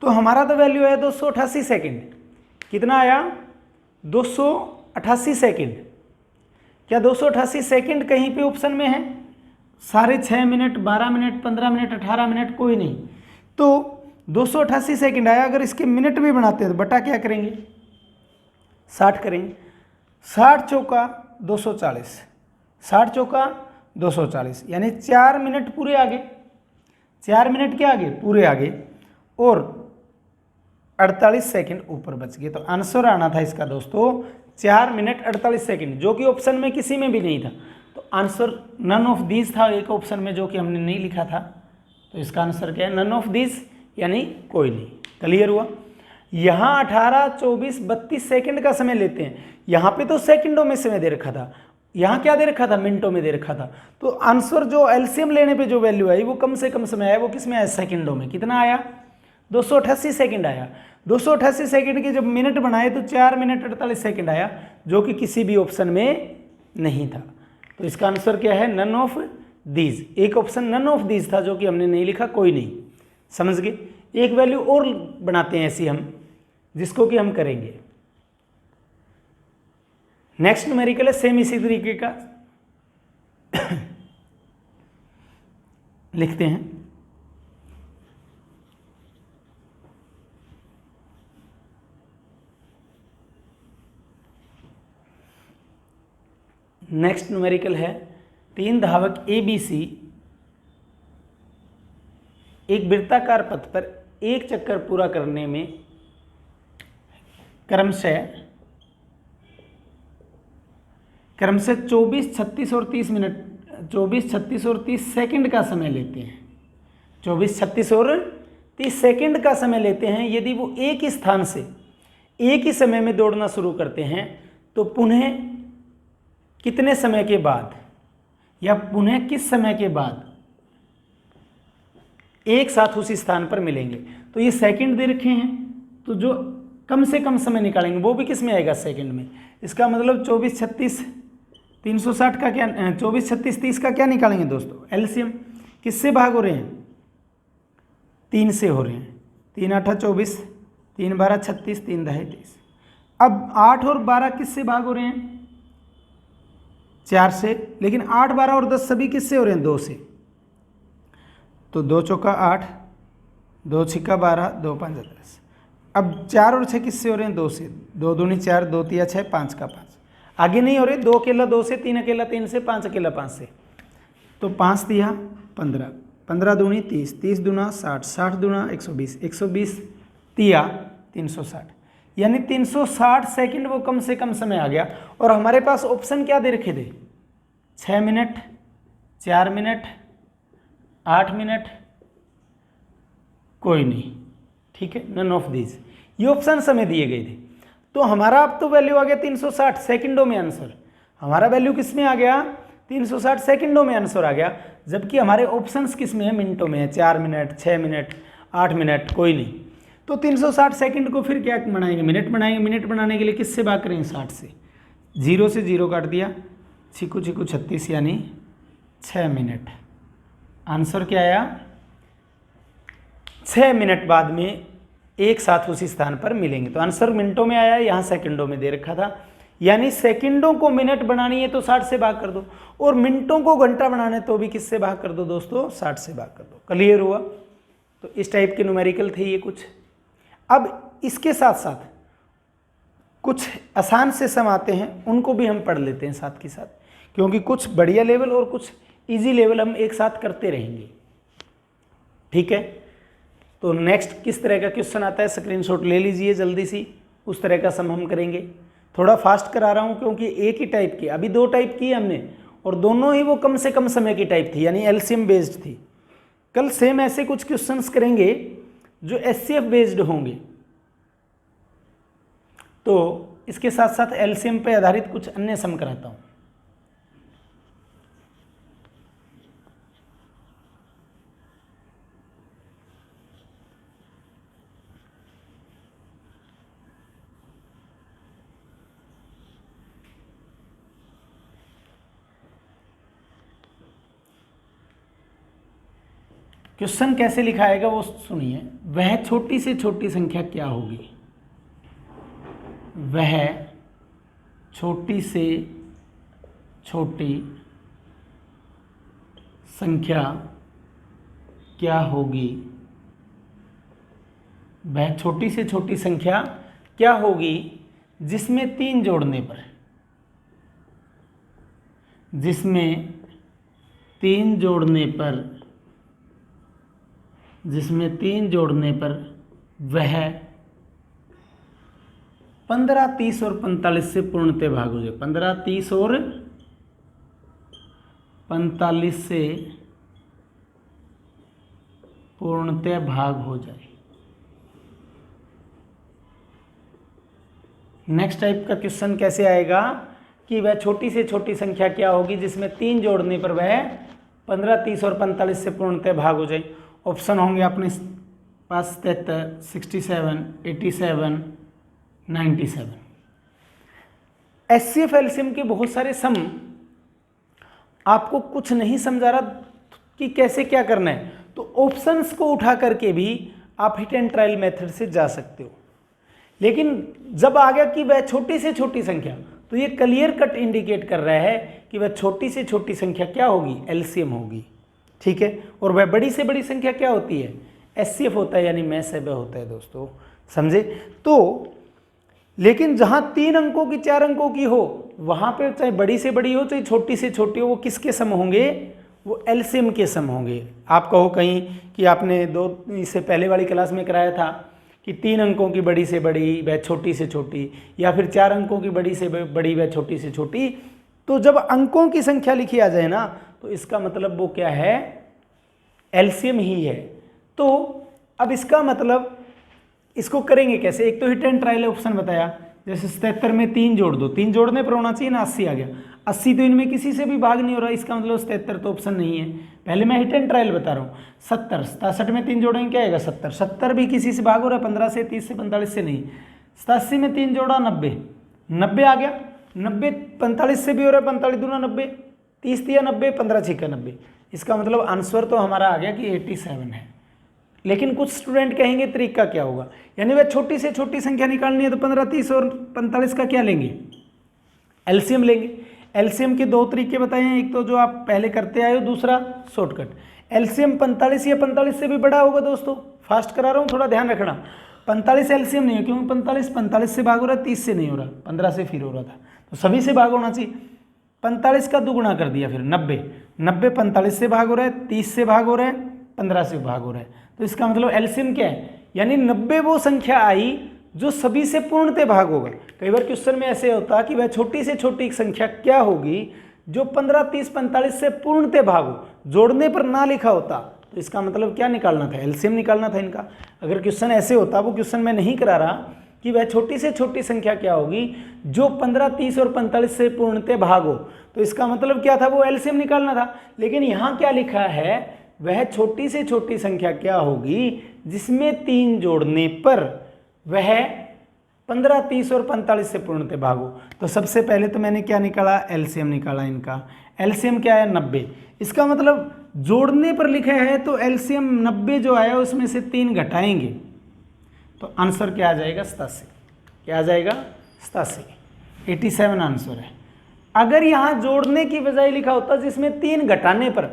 [SPEAKER 1] तो हमारा तो वैल्यू आया 288 सेकेंड। कितना आया, 288 सेकेंड। क्या 288 सेकेंड कहीं पे ऑप्शन में है, सारे 6 मिनट, 12 मिनट, 15 मिनट, 18 मिनट कोई नहीं। तो 288 सेकेंड आया। अगर इसके मिनट भी बनाते हैं तो बटा क्या करेंगे, 60 करेंगे। 60 चौका 240, 60 चौका 240, यानी 4 मिनट पूरे आगे। 4 मिनट के आगे पूरे आगे और 48 सेकंड ऊपर बच गए। तो आंसर आना था इसका दोस्तों 4 मिनट 48 सेकंड, जो कि ऑप्शन में किसी में भी नहीं था। तो आंसर नन ऑफ दीज था एक ऑप्शन में, जो कि हमने नहीं लिखा था। तो इसका आंसर क्या है, नन ऑफ दीज, यानी कोई नहीं। क्लियर हुआ। यहाँ 18, 24, 32 सेकंड का समय लेते हैं। यहाँ पे तो सेकंडों में समय दे रखा था, यहाँ क्या दे रखा था, मिनटों में दे रखा था। तो आंसर जो एलसीएम लेने पे जो वैल्यू आई वो कम से कम समय आया, वो किस में आया, सेकंडों में। कितना आया, 288 सेकंड आया। 288 सेकंड के जब मिनट बनाए तो 4 मिनट 48 सेकंड आया, जो कि किसी भी ऑप्शन में नहीं था। तो इसका आंसर क्या है, नन ऑफ दीज। एक ऑप्शन नन ऑफ दीज था जो कि हमने नहीं लिखा, कोई नहीं। समझ गए। एक वैल्यू और बनाते हैं ऐसी हम, जिसको कि हम करेंगे। नेक्स्ट न्यूमेरिकल है सेम इसी तरीके का। लिखते हैं। नेक्स्ट न्यूमेरिकल है 3 धावक ABC एक वृत्ताकार पथ पर एक चक्कर पूरा करने में क्रमशः 24, 36 और 30 मिनट 24, 36 और 30 सेकंड का समय लेते हैं। 24, 36 और 30 सेकंड का समय लेते हैं। यदि वो एक ही स्थान से एक ही समय में दौड़ना शुरू करते हैं तो पुनः कितने समय के बाद या पुनः किस समय के बाद एक साथ उसी स्थान पर मिलेंगे। तो ये सेकंड दे रखे हैं, तो जो कम से कम समय निकालेंगे वो भी किस में आएगा, सेकंड में। इसका मतलब 24, 36, 360 का क्या 24, 36, 30 का क्या निकालेंगे दोस्तों, एलसीएम। किससे भाग हो रहे हैं, 3 से हो रहे हैं। 3 8 24, 3 12 36, 3 10 30। अब 8 और 12 किससे भाग हो रहे हैं, 4 से। लेकिन 8, 12 और 10 सभी किससे हो रहे हैं, 2 से। तो 2 चौका 8, 2 छिक्का 12, 2 5 10। अब 4 और 6 किससे हो रहे हैं, 2 से। 2 दूनी 4, 2 तिया 6, 5 का 5। आगे नहीं हो रहे, 2 अकेला 2 से, 3 अकेला 3 से, 5 अकेला 5 से। तो 5 तिया 15, 15 दूनी 30, 30 दूना 60, 60 दूना 120, 120 तिया 360। यानी 360 सेकंड वो कम से कम समय आ गया। और हमारे पास ऑप्शन क्या दे रखे थे, 6 मिनट, 4 मिनट, 8 मिनट, कोई नहीं, ठीक है, नन ऑफ दीज। ये ऑप्शन समय दिए गए थे। तो हमारा अब तो वैल्यू आ गया 360 सेकंडों में आंसर। हमारा वैल्यू किस में आ गया, 360 सेकंडों में आंसर आ गया। जबकि हमारे ऑप्शंस किस में है, मिनटों में है, 4 मिनट, 6 मिनट, 8 मिनट, कोई नहीं। तो 360 सेकंड को फिर क्या बनाएंगे, मिनट बनाएंगे। मिनट बनाने के लिए किससे भाग करेंगे, 60 से। 0 से 0 काट दिया, छिकू छिकू 36 यानी 6 मिनट। आंसर क्या आया, 6 मिनट बाद में एक साथ उसी स्थान पर मिलेंगे। तो आंसर मिनटों में आया, यहाँ सेकंडों में दे रखा था। यानी सेकंडों को मिनट बनानी है तो 60 से भाग कर दो, और मिनटों को घंटा बनाना है तो भी किससे भाग कर दो दोस्तों, 60 से भाग कर दो। क्लियर हुआ। तो इस टाइप के न्यूमेरिकल थे ये कुछ। अब इसके साथ साथ कुछ आसान से सम आते हैं, उनको भी हम पढ़ लेते हैं साथ के साथ, क्योंकि कुछ बढ़िया लेवल और कुछ इजी लेवल हम एक साथ करते रहेंगे, ठीक है। तो नेक्स्ट किस तरह का क्वेश्चन आता है, स्क्रीनशॉट ले लीजिए जल्दी सी, उस तरह का सम हम करेंगे। थोड़ा फास्ट करा रहा हूँ क्योंकि एक ही टाइप की, अभी 2 टाइप की हमने, और दोनों ही वो कम से कम समय की टाइप थी, यानी एलसीएम बेस्ड थी। कल सेम ऐसे कुछ क्वेश्चंस करेंगे जो एचसीएफ बेस्ड होंगे। तो इसके साथ साथ एलसीएम पे आधारित कुछ अन्य सम कराता हूँ। क्वेश्चन कैसे लिखा आएगा वो सुनिए। वह छोटी से छोटी संख्या क्या होगी, वह छोटी से छोटी संख्या क्या होगी, वह छोटी से छोटी संख्या क्या होगी जिसमें 3 जोड़ने पर, जिसमें 3 जोड़ने पर, जिसमें 3 जोड़ने पर वह 15, 30 और 45 से पूर्णतः भाग हो जाए। 15, 30 और 45 से पूर्णतः भाग हो जाए। नेक्स्ट टाइप का क्वेश्चन कैसे आएगा कि वह छोटी से छोटी संख्या क्या होगी जिसमें 3 जोड़ने पर वह 15, 30 और 45 से पूर्णतः भाग हो जाए। ऑप्शन होंगे अपने पास 73, 67, 87, 97। एचसीएफ एलसीएम के बहुत सारे सम आपको कुछ नहीं समझा रहा कि कैसे क्या करना है, तो ऑप्शंस को उठा करके भी आप हिट एंड ट्रायल मेथड से जा सकते हो। लेकिन जब आ गया कि वह छोटी से छोटी संख्या, तो ये क्लियर कट इंडिकेट कर रहा है कि वह छोटी से छोटी संख्या क्या होगी, एलसीएम होगी, ठीक है। और वह बड़ी से बड़ी संख्या क्या होती है, एचसीएफ होता है, यानी में से वह होता है दोस्तों, समझे। तो लेकिन जहां 3 अंकों की 4 अंकों की हो वहां पे चाहे बड़ी से बड़ी हो चाहे छोटी से छोटी हो, वो किसके सम होंगे? वो एलसीएम के सम होंगे। आप कहो कहीं कि आपने इससे पहले वाली क्लास में कराया था कि 3 अंकों की बड़ी से बड़ी व छोटी से छोटी, या फिर 4 अंकों की बड़ी से बड़ी व छोटी से छोटी, तो जब अंकों की संख्या लिखी आ जाए ना तो इसका मतलब वो क्या है? एलसीएम ही है। तो अब इसका मतलब इसको करेंगे कैसे? एक तो हिट एंड ट्रायल ऑप्शन बताया, जैसे 77 में 3 जोड़ दो, 3 जोड़ने पर होना चाहिए ना 80 आ गया, 80 तो इनमें किसी से भी भाग नहीं हो रहा, इसका मतलब 77 तो ऑप्शन नहीं है। पहले मैं हिट एंड ट्रायल बता रहा हूँ। 70 67 में 3 जोड़ेंगे क्या आएगा? 70 70 भी किसी से भाग हो रहा है, 15 से 30 से 45 से नहीं। 87 में 3 जोड़ा 90 90 आ गया, 90 45 से भी हो रहा है, 45 दूना 90, 30 दिया 90, 15 छिक्का 90। इसका मतलब आंसर तो हमारा आ गया कि 87 है। लेकिन कुछ स्टूडेंट कहेंगे तरीका क्या होगा, यानी वह छोटी से छोटी संख्या निकालनी है तो 15 30 और 45 का क्या लेंगे? एलसीएम लेंगे। एलसीएम के 2 तरीके बताए हैं, एक तो जो आप पहले करते आए हो, दूसरा शॉर्टकट। एलसीएम 45 या 45 से भी बड़ा होगा दोस्तों, फास्ट करा रहा हूँ, थोड़ा ध्यान रखना। 45 एलसीएम नहीं है, क्योंकि 45 से भाग हो रहा है, 30 से नहीं हो रहा, 15 से फिर हो रहा था, तो सभी से भाग होना चाहिए। 45 का दुगुना कर दिया, फिर 90 90 45 से भाग हो रहा है, 30 से भाग हो रहा है, 15 से भाग हो रहा है, तो इसका मतलब एलसीएम क्या है? यानी 90 वो संख्या आई जो सभी से पूर्णतः भाग होगा। कई बार क्वेश्चन में ऐसे होता है कि वह छोटी से छोटी संख्या क्या होगी जो 15 30 45 से पूर्णतः भाग हो, जोड़ने पर ना लिखा होता, तो इसका मतलब क्या निकालना था? एलसीएम निकालना था इनका। अगर क्वेश्चन ऐसे होता, वो क्वेश्चन मैं नहीं करा रहा कि वह छोटी से छोटी संख्या क्या होगी जो 15 30 और 45 से पूर्णतः भाग हो, तो इसका मतलब क्या था? वो एलसीएम निकालना था। लेकिन यहाँ क्या लिखा है? वह छोटी से छोटी संख्या क्या होगी जिसमें 3 जोड़ने पर वह 15 30 और 45 से पूर्णतः भाग हो। तो सबसे पहले तो मैंने क्या निकाला? एलसीएम निकाला इनका। एलसीएम क्या है? 90। इसका मतलब जोड़ने पर लिखा है तो एलसीएम 90 जो आया उसमें से 3 घटाएंगे तो आंसर क्या आ जाएगा? 87। क्या आ जाएगा? 87। 87 आंसर है। अगर यहाँ जोड़ने की बजाय लिखा होता जिसमें 3 घटाने पर,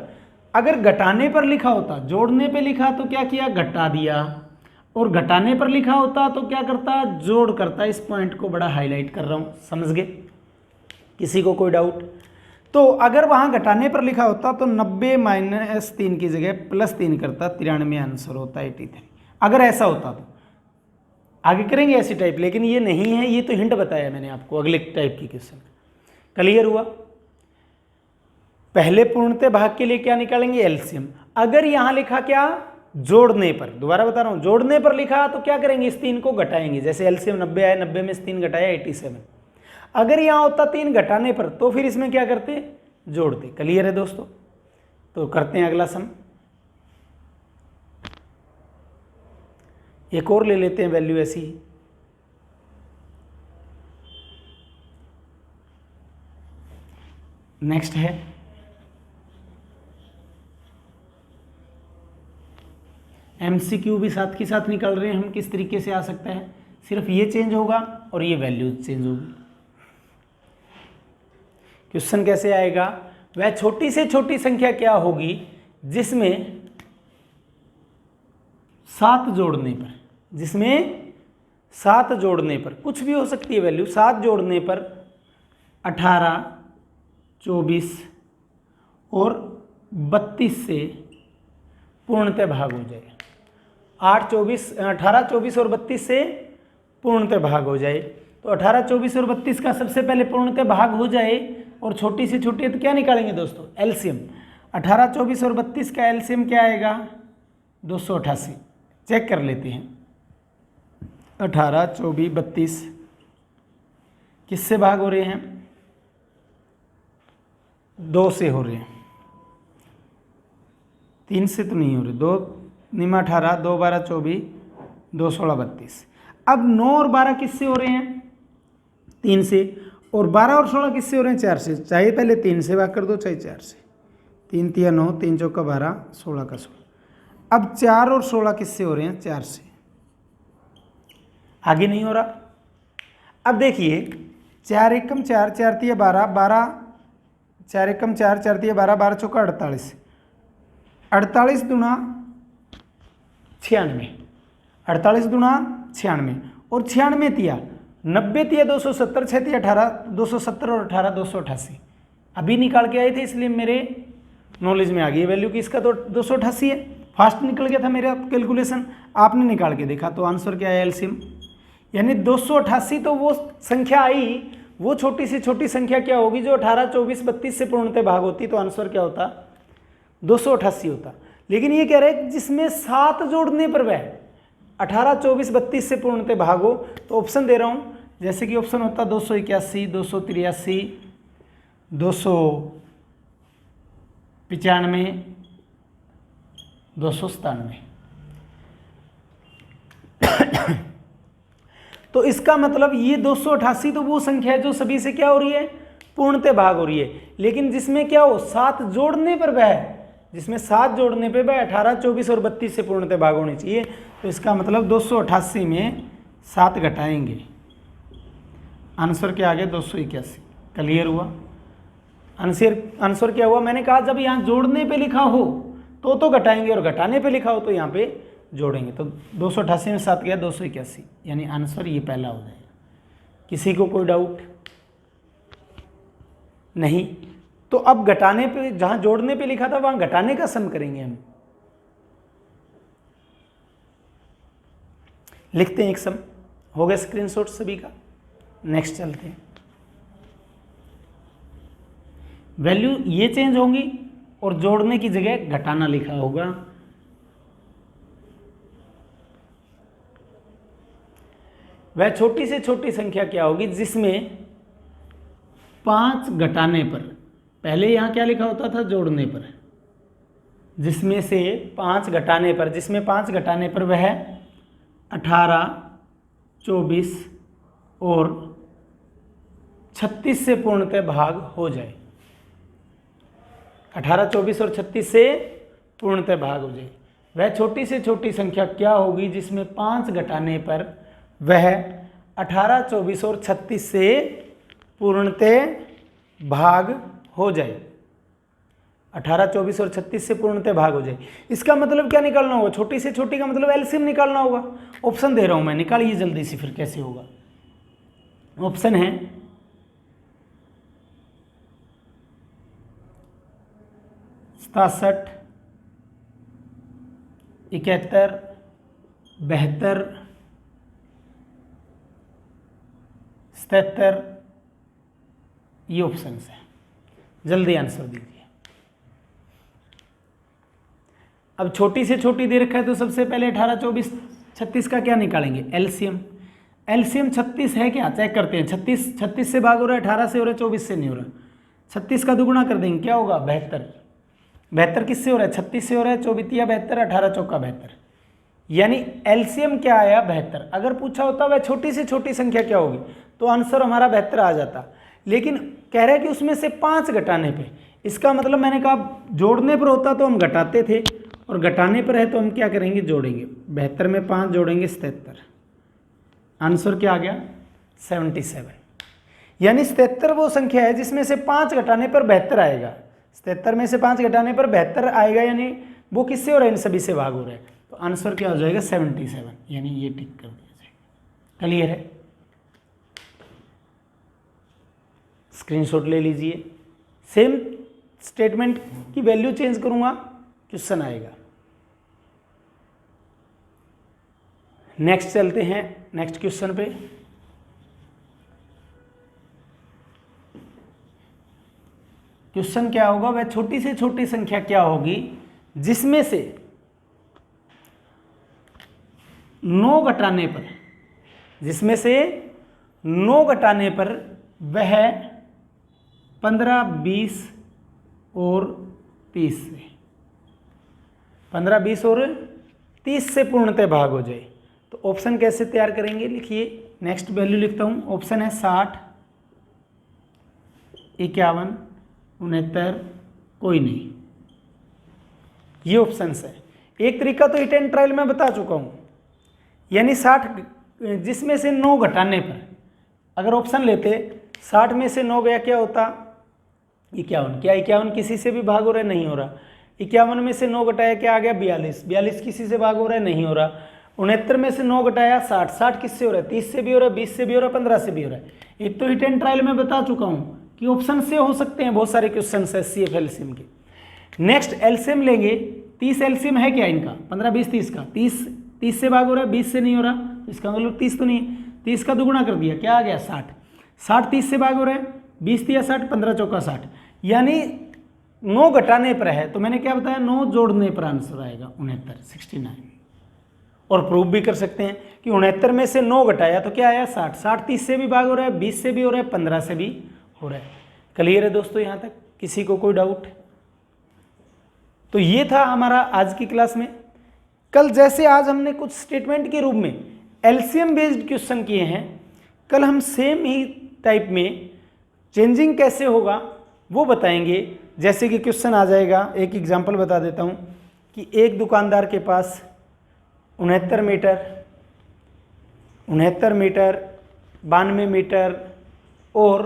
[SPEAKER 1] अगर घटाने पर लिखा होता, जोड़ने पे लिखा तो क्या किया? घटा दिया, और घटाने पर लिखा होता तो क्या करता? जोड़ करता। इस पॉइंट को बड़ा हाईलाइट कर रहा हूं, समझ गए? किसी को कोई डाउट? तो अगर वहां घटाने पर लिखा होता तो 90 माइनस 3 की जगह प्लस 3 करता, 93 आंसर होता 83। अगर ऐसा होता तो आगे करेंगे ऐसी टाइप, लेकिन ये नहीं है, ये तो हिंट बताया मैंने आपको अगले टाइप की क्वेश्चन। क्लियर हुआ? पहले पूर्णतः भाग के लिए क्या निकालेंगे? एलसीएम। अगर यहां लिखा क्या? जोड़ने पर, दोबारा बता रहा हूं, जोड़ने पर लिखा तो क्या करेंगे? इस 3 को घटाएंगे। जैसे एलसीएम 90 आया, 90 में से 3 घटाया 87। अगर यहां होता 3 घटाने पर तो फिर इसमें क्या करते? जोड़ते। क्लियर है दोस्तों? तो करते हैं अगला सम। एक और ले लेते हैं वैल्यू ऐसी ही। नेक्स्ट है एमसीक्यू भी साथ के साथ निकल रहे हैं हम, किस तरीके से आ सकता है? सिर्फ ये चेंज होगा और ये वैल्यू चेंज होगी। क्वेश्चन कैसे आएगा? वह छोटी से छोटी संख्या क्या होगी जिसमें 7 जोड़ने पर, जिसमें 7 जोड़ने पर, कुछ भी हो सकती है वैल्यू, 7 जोड़ने पर 18 24 और 32 से पूर्णतः भाग हो जाए। 18 24 और 32 से पूर्णतः भाग हो जाए। तो 18 24 और 32 का सबसे पहले पूर्णतः भाग हो जाए, और छोटी से छोटी है तो क्या निकालेंगे दोस्तों? एलसीएम। 18 24 और 32 का एलसीएम क्या आएगा? 288। चेक कर लेते हैं। 18 24 32 किससे भाग हो रहे हैं? 2 से हो रहे हैं, 3 से तो नहीं हो रहे। 2 निमा 18, 2 12 24, 2 16 32। अब 9 और 12 किससे हो रहे हैं? 3 से। और 12 और 16 किससे हो रहे हैं? 4 से। चाहे पहले 3 से भाग कर दो, चाहे 4 से। 3 3 9, 3 चौका 12, 16 का 16। अब 4 और 16 किससे हो रहे हैं? 4 से। आगे नहीं हो रहा। अब देखिए, 4 एकम 4, 4 तिया 12, 12 4 एकम 4, 4 तिया 12, 12 चौका 48, 48 दूना 96, 48 दूना 96 और 96 तिया 90 थी या 270, 6 थी 18, 270 और 18 288 अभी निकाल के आए थे, इसलिए मेरे नॉलेज में आ गई वैल्यू की इसका तो 288 है। फास्ट निकल गया था मेरा कैलकुलेशन, आपने निकाल के देखा तो आंसर क्या है एलसीएम, यानी 288। तो वो संख्या आई, वो छोटी से छोटी संख्या क्या होगी जो 18, 24, 32 से पूर्णतः भाग होती, तो आंसर क्या होता 288 होता। लेकिन ये कह रहे हैं जिसमें 7 जोड़ने पर वह 18, 24, 32 से पूर्णतः भाग हो, तो ऑप्शन दे रहा हूँ, जैसे कि ऑप्शन होता 281, 283, 295, 297। तो इसका मतलब ये 288 तो वो संख्या है जो सभी से क्या हो रही है, पूर्णतः भाग हो रही है। लेकिन जिसमें क्या हो 7 जोड़ने पर वह, जिसमें 7 जोड़ने पे वह 18, 24 और 32 से पूर्णतः भाग होनी चाहिए, तो इसका मतलब 288 में 7 घटाएंगे, आंसर क्या आ गया 281। क्लियर हुआ? आंसर क्या हुआ, मैंने कहा जब यहाँ जोड़ने पे लिखा हो तो घटाएंगे, और घटाने पे लिखा हो तो यहाँ पे जोड़ेंगे। तो 288 में 7 गया 281, यानी आंसर ये पहला हो जाएगा। किसी को कोई डाउट नहीं? तो अब घटाने पे, जहां जोड़ने पे लिखा था वहां घटाने का सम करेंगे हम। लिखते हैं एक सम, हो गया स्क्रीनशॉट सभी का। नेक्स्ट चलते हैं। वैल्यू ये चेंज होंगी और जोड़ने की जगह घटाना लिखा होगा। वह छोटी से छोटी संख्या क्या होगी जिसमें 5 घटाने पर, पहले यहां क्या लिखा होता था जोड़ने पर, जिसमें से 5 घटाने पर, जिसमें 5 घटाने पर वह 18, 24 और 36 से पूर्णतः भाग हो जाए। 18, 24 और 36 से पूर्णतः भाग हो जाए। वह छोटी से छोटी संख्या क्या होगी जिसमें 5 घटाने पर वह 18, 24 और 36 से पूर्णतः भाग हो जाए। 18, 24 और 36 से पूर्णतः भाग हो जाए। इसका मतलब क्या निकालना होगा, छोटी से छोटी का मतलब एलसीएम निकालना होगा। ऑप्शन दे रहा हूं मैं, निकालिए जल्दी से, फिर कैसे होगा। ऑप्शन है 67, 71, 72, 77, ये ऑप्शन है। जल्दी आंसर दीजिए। अब छोटी से छोटी दे रखा है तो सबसे पहले 18, 24, 36 का क्या निकालेंगे, एलसीएम। एलसीएम 36 है क्या, चेक करते हैं। 36 से भाग हो रहा है, 18 से हो रहा है, 24 से नहीं हो रहा। 36 का दुगुना कर देंगे, क्या होगा 72। 72 किससे हो रहा है, 36 से हो रहा है, 24 या 72, 18 चौका 72, यानी एलसीएम क्या आया 72। अगर पूछा होता वह छोटी से छोटी संख्या क्या होगी तो आंसर हमारा 72 आ जाता। लेकिन कह रहा है कि उसमें से 5 घटाने पे, इसका मतलब मैंने कहा जोड़ने पर होता तो हम घटाते थे, और घटाने पर है तो हम क्या करेंगे, जोड़ेंगे। 72 में 5 जोड़ेंगे 77, आंसर क्या आ गया 77। यानी 77 वो संख्या है जिसमें से 5 घटाने पर 72 आएगा। 77 में से 5 घटाने पर 72 आएगा, यानी वो किससे हो रहा है, इन सभी से भाग हो रहा है। तो आंसर क्या हो जाएगा 77, यानी ये टिक कर दिया जाएगा। क्लियर है? स्क्रीनशॉट ले लीजिए। सेम स्टेटमेंट की वैल्यू चेंज करूंगा, क्वेश्चन आएगा। नेक्स्ट चलते हैं, नेक्स्ट क्वेश्चन पे। क्वेश्चन क्या होगा, वह छोटी से छोटी संख्या क्या होगी जिसमें से 9 घटाने पर, जिसमें से 9 घटाने पर वह 15, 20 और 30 से, 15, 20 और 30 से पूर्णतः भाग हो जाए। तो ऑप्शन कैसे तैयार करेंगे, लिखिए। नेक्स्ट वैल्यू लिखता हूं। ऑप्शन है 60, 51, 69, कोई नहीं। ये ऑप्शन है। एक तरीका तो हिट एंड ट्रायल में बता चुका हूं, यानी 60 जिसमें से 9 घटाने पर, अगर ऑप्शन लेते 60 में से 9 गया क्या होता 51। क्या 51 किसी से भी भाग हो रहा है, नहीं हो रहा। 51 में से 9 घटाया क्या आ गया 42। 42 किसी से भाग हो रहा है, नहीं हो रहा। 69 में से 9 घटाया 60, 60 किससे हो रहा है? 30 से भी हो रहा है, 20 से भी हो रहा है, 15 से भी हो रहा है। एक तो हिट एंड ट्रायल में बता चुका हूँ कि ऑप्शन से हो सकते हैं, बहुत सारे क्वेश्चन है HCF एलसीएम के। नेक्स्ट एलसीएम लेंगे, 30 एलसीएम है क्या इनका? 15 20 30 का, 30 से भाग हो रहा है, 20 से नहीं हो रहा, इसका मतलब 30 तो नहीं है, 30 का दुगुना कर दिया, क्या आ गया? 60, 60 30 से भाग हो रहा है, 20 दिया 60, 15 चौका 60, यानी 9 घटाने पर है, तो मैंने क्या बताया, 9 जोड़ने पर आंसर आएगा 69। और प्रूव भी कर सकते हैं कि 69 में से 9 घटाया तो क्या आया? 60, 60 30 से भी भाग हो रहा है, 20 से भी हो रहा है, 15 से भी हो रहा है। क्लियर है दोस्तों यहाँ तक? किसी को कोई डाउट? तो ये था हमारा आज की क्लास में। कल जैसे आज हमने कुछ स्टेटमेंट के रूप में एलसीएम बेस्ड क्वेश्चन किए हैं, कल हम सेम ही टाइप में चेंजिंग कैसे होगा वो बताएंगे। जैसे कि क्वेश्चन आ जाएगा, एक एग्जांपल बता देता हूँ कि एक दुकानदार के पास 69 मीटर, 92 मीटर और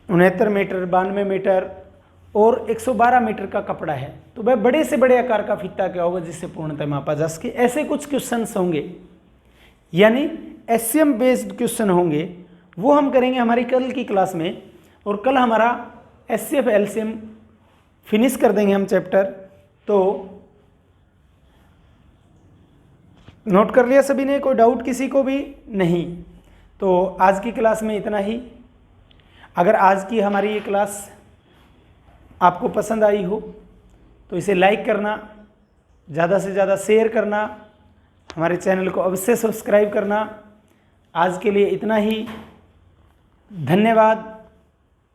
[SPEAKER 1] 69 मीटर, 92 मीटर और 112 मीटर का कपड़ा है, तो वह बड़े से बड़े आकार का फीता क्या होगा जिससे पूर्णतः मापा जा सके। ऐसे कुछ क्वेश्चंस होंगे, यानी एससीएम बेस्ड क्वेश्चन होंगे, वो हम करेंगे हमारी कल की क्लास में। और कल हमारा एचसीएफ एलसीएम फिनिश कर देंगे हम चैप्टर। तो नोट कर लिया सभी ने? कोई डाउट किसी को भी नहीं? तो आज की क्लास में इतना ही। अगर आज की हमारी ये क्लास आपको पसंद आई हो तो इसे लाइक करना, ज़्यादा से ज़्यादा शेयर करना, हमारे चैनल को अवश्य सब्सक्राइब करना। आज के लिए इतना ही। धन्यवाद।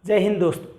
[SPEAKER 1] जय हिंद दोस्तों।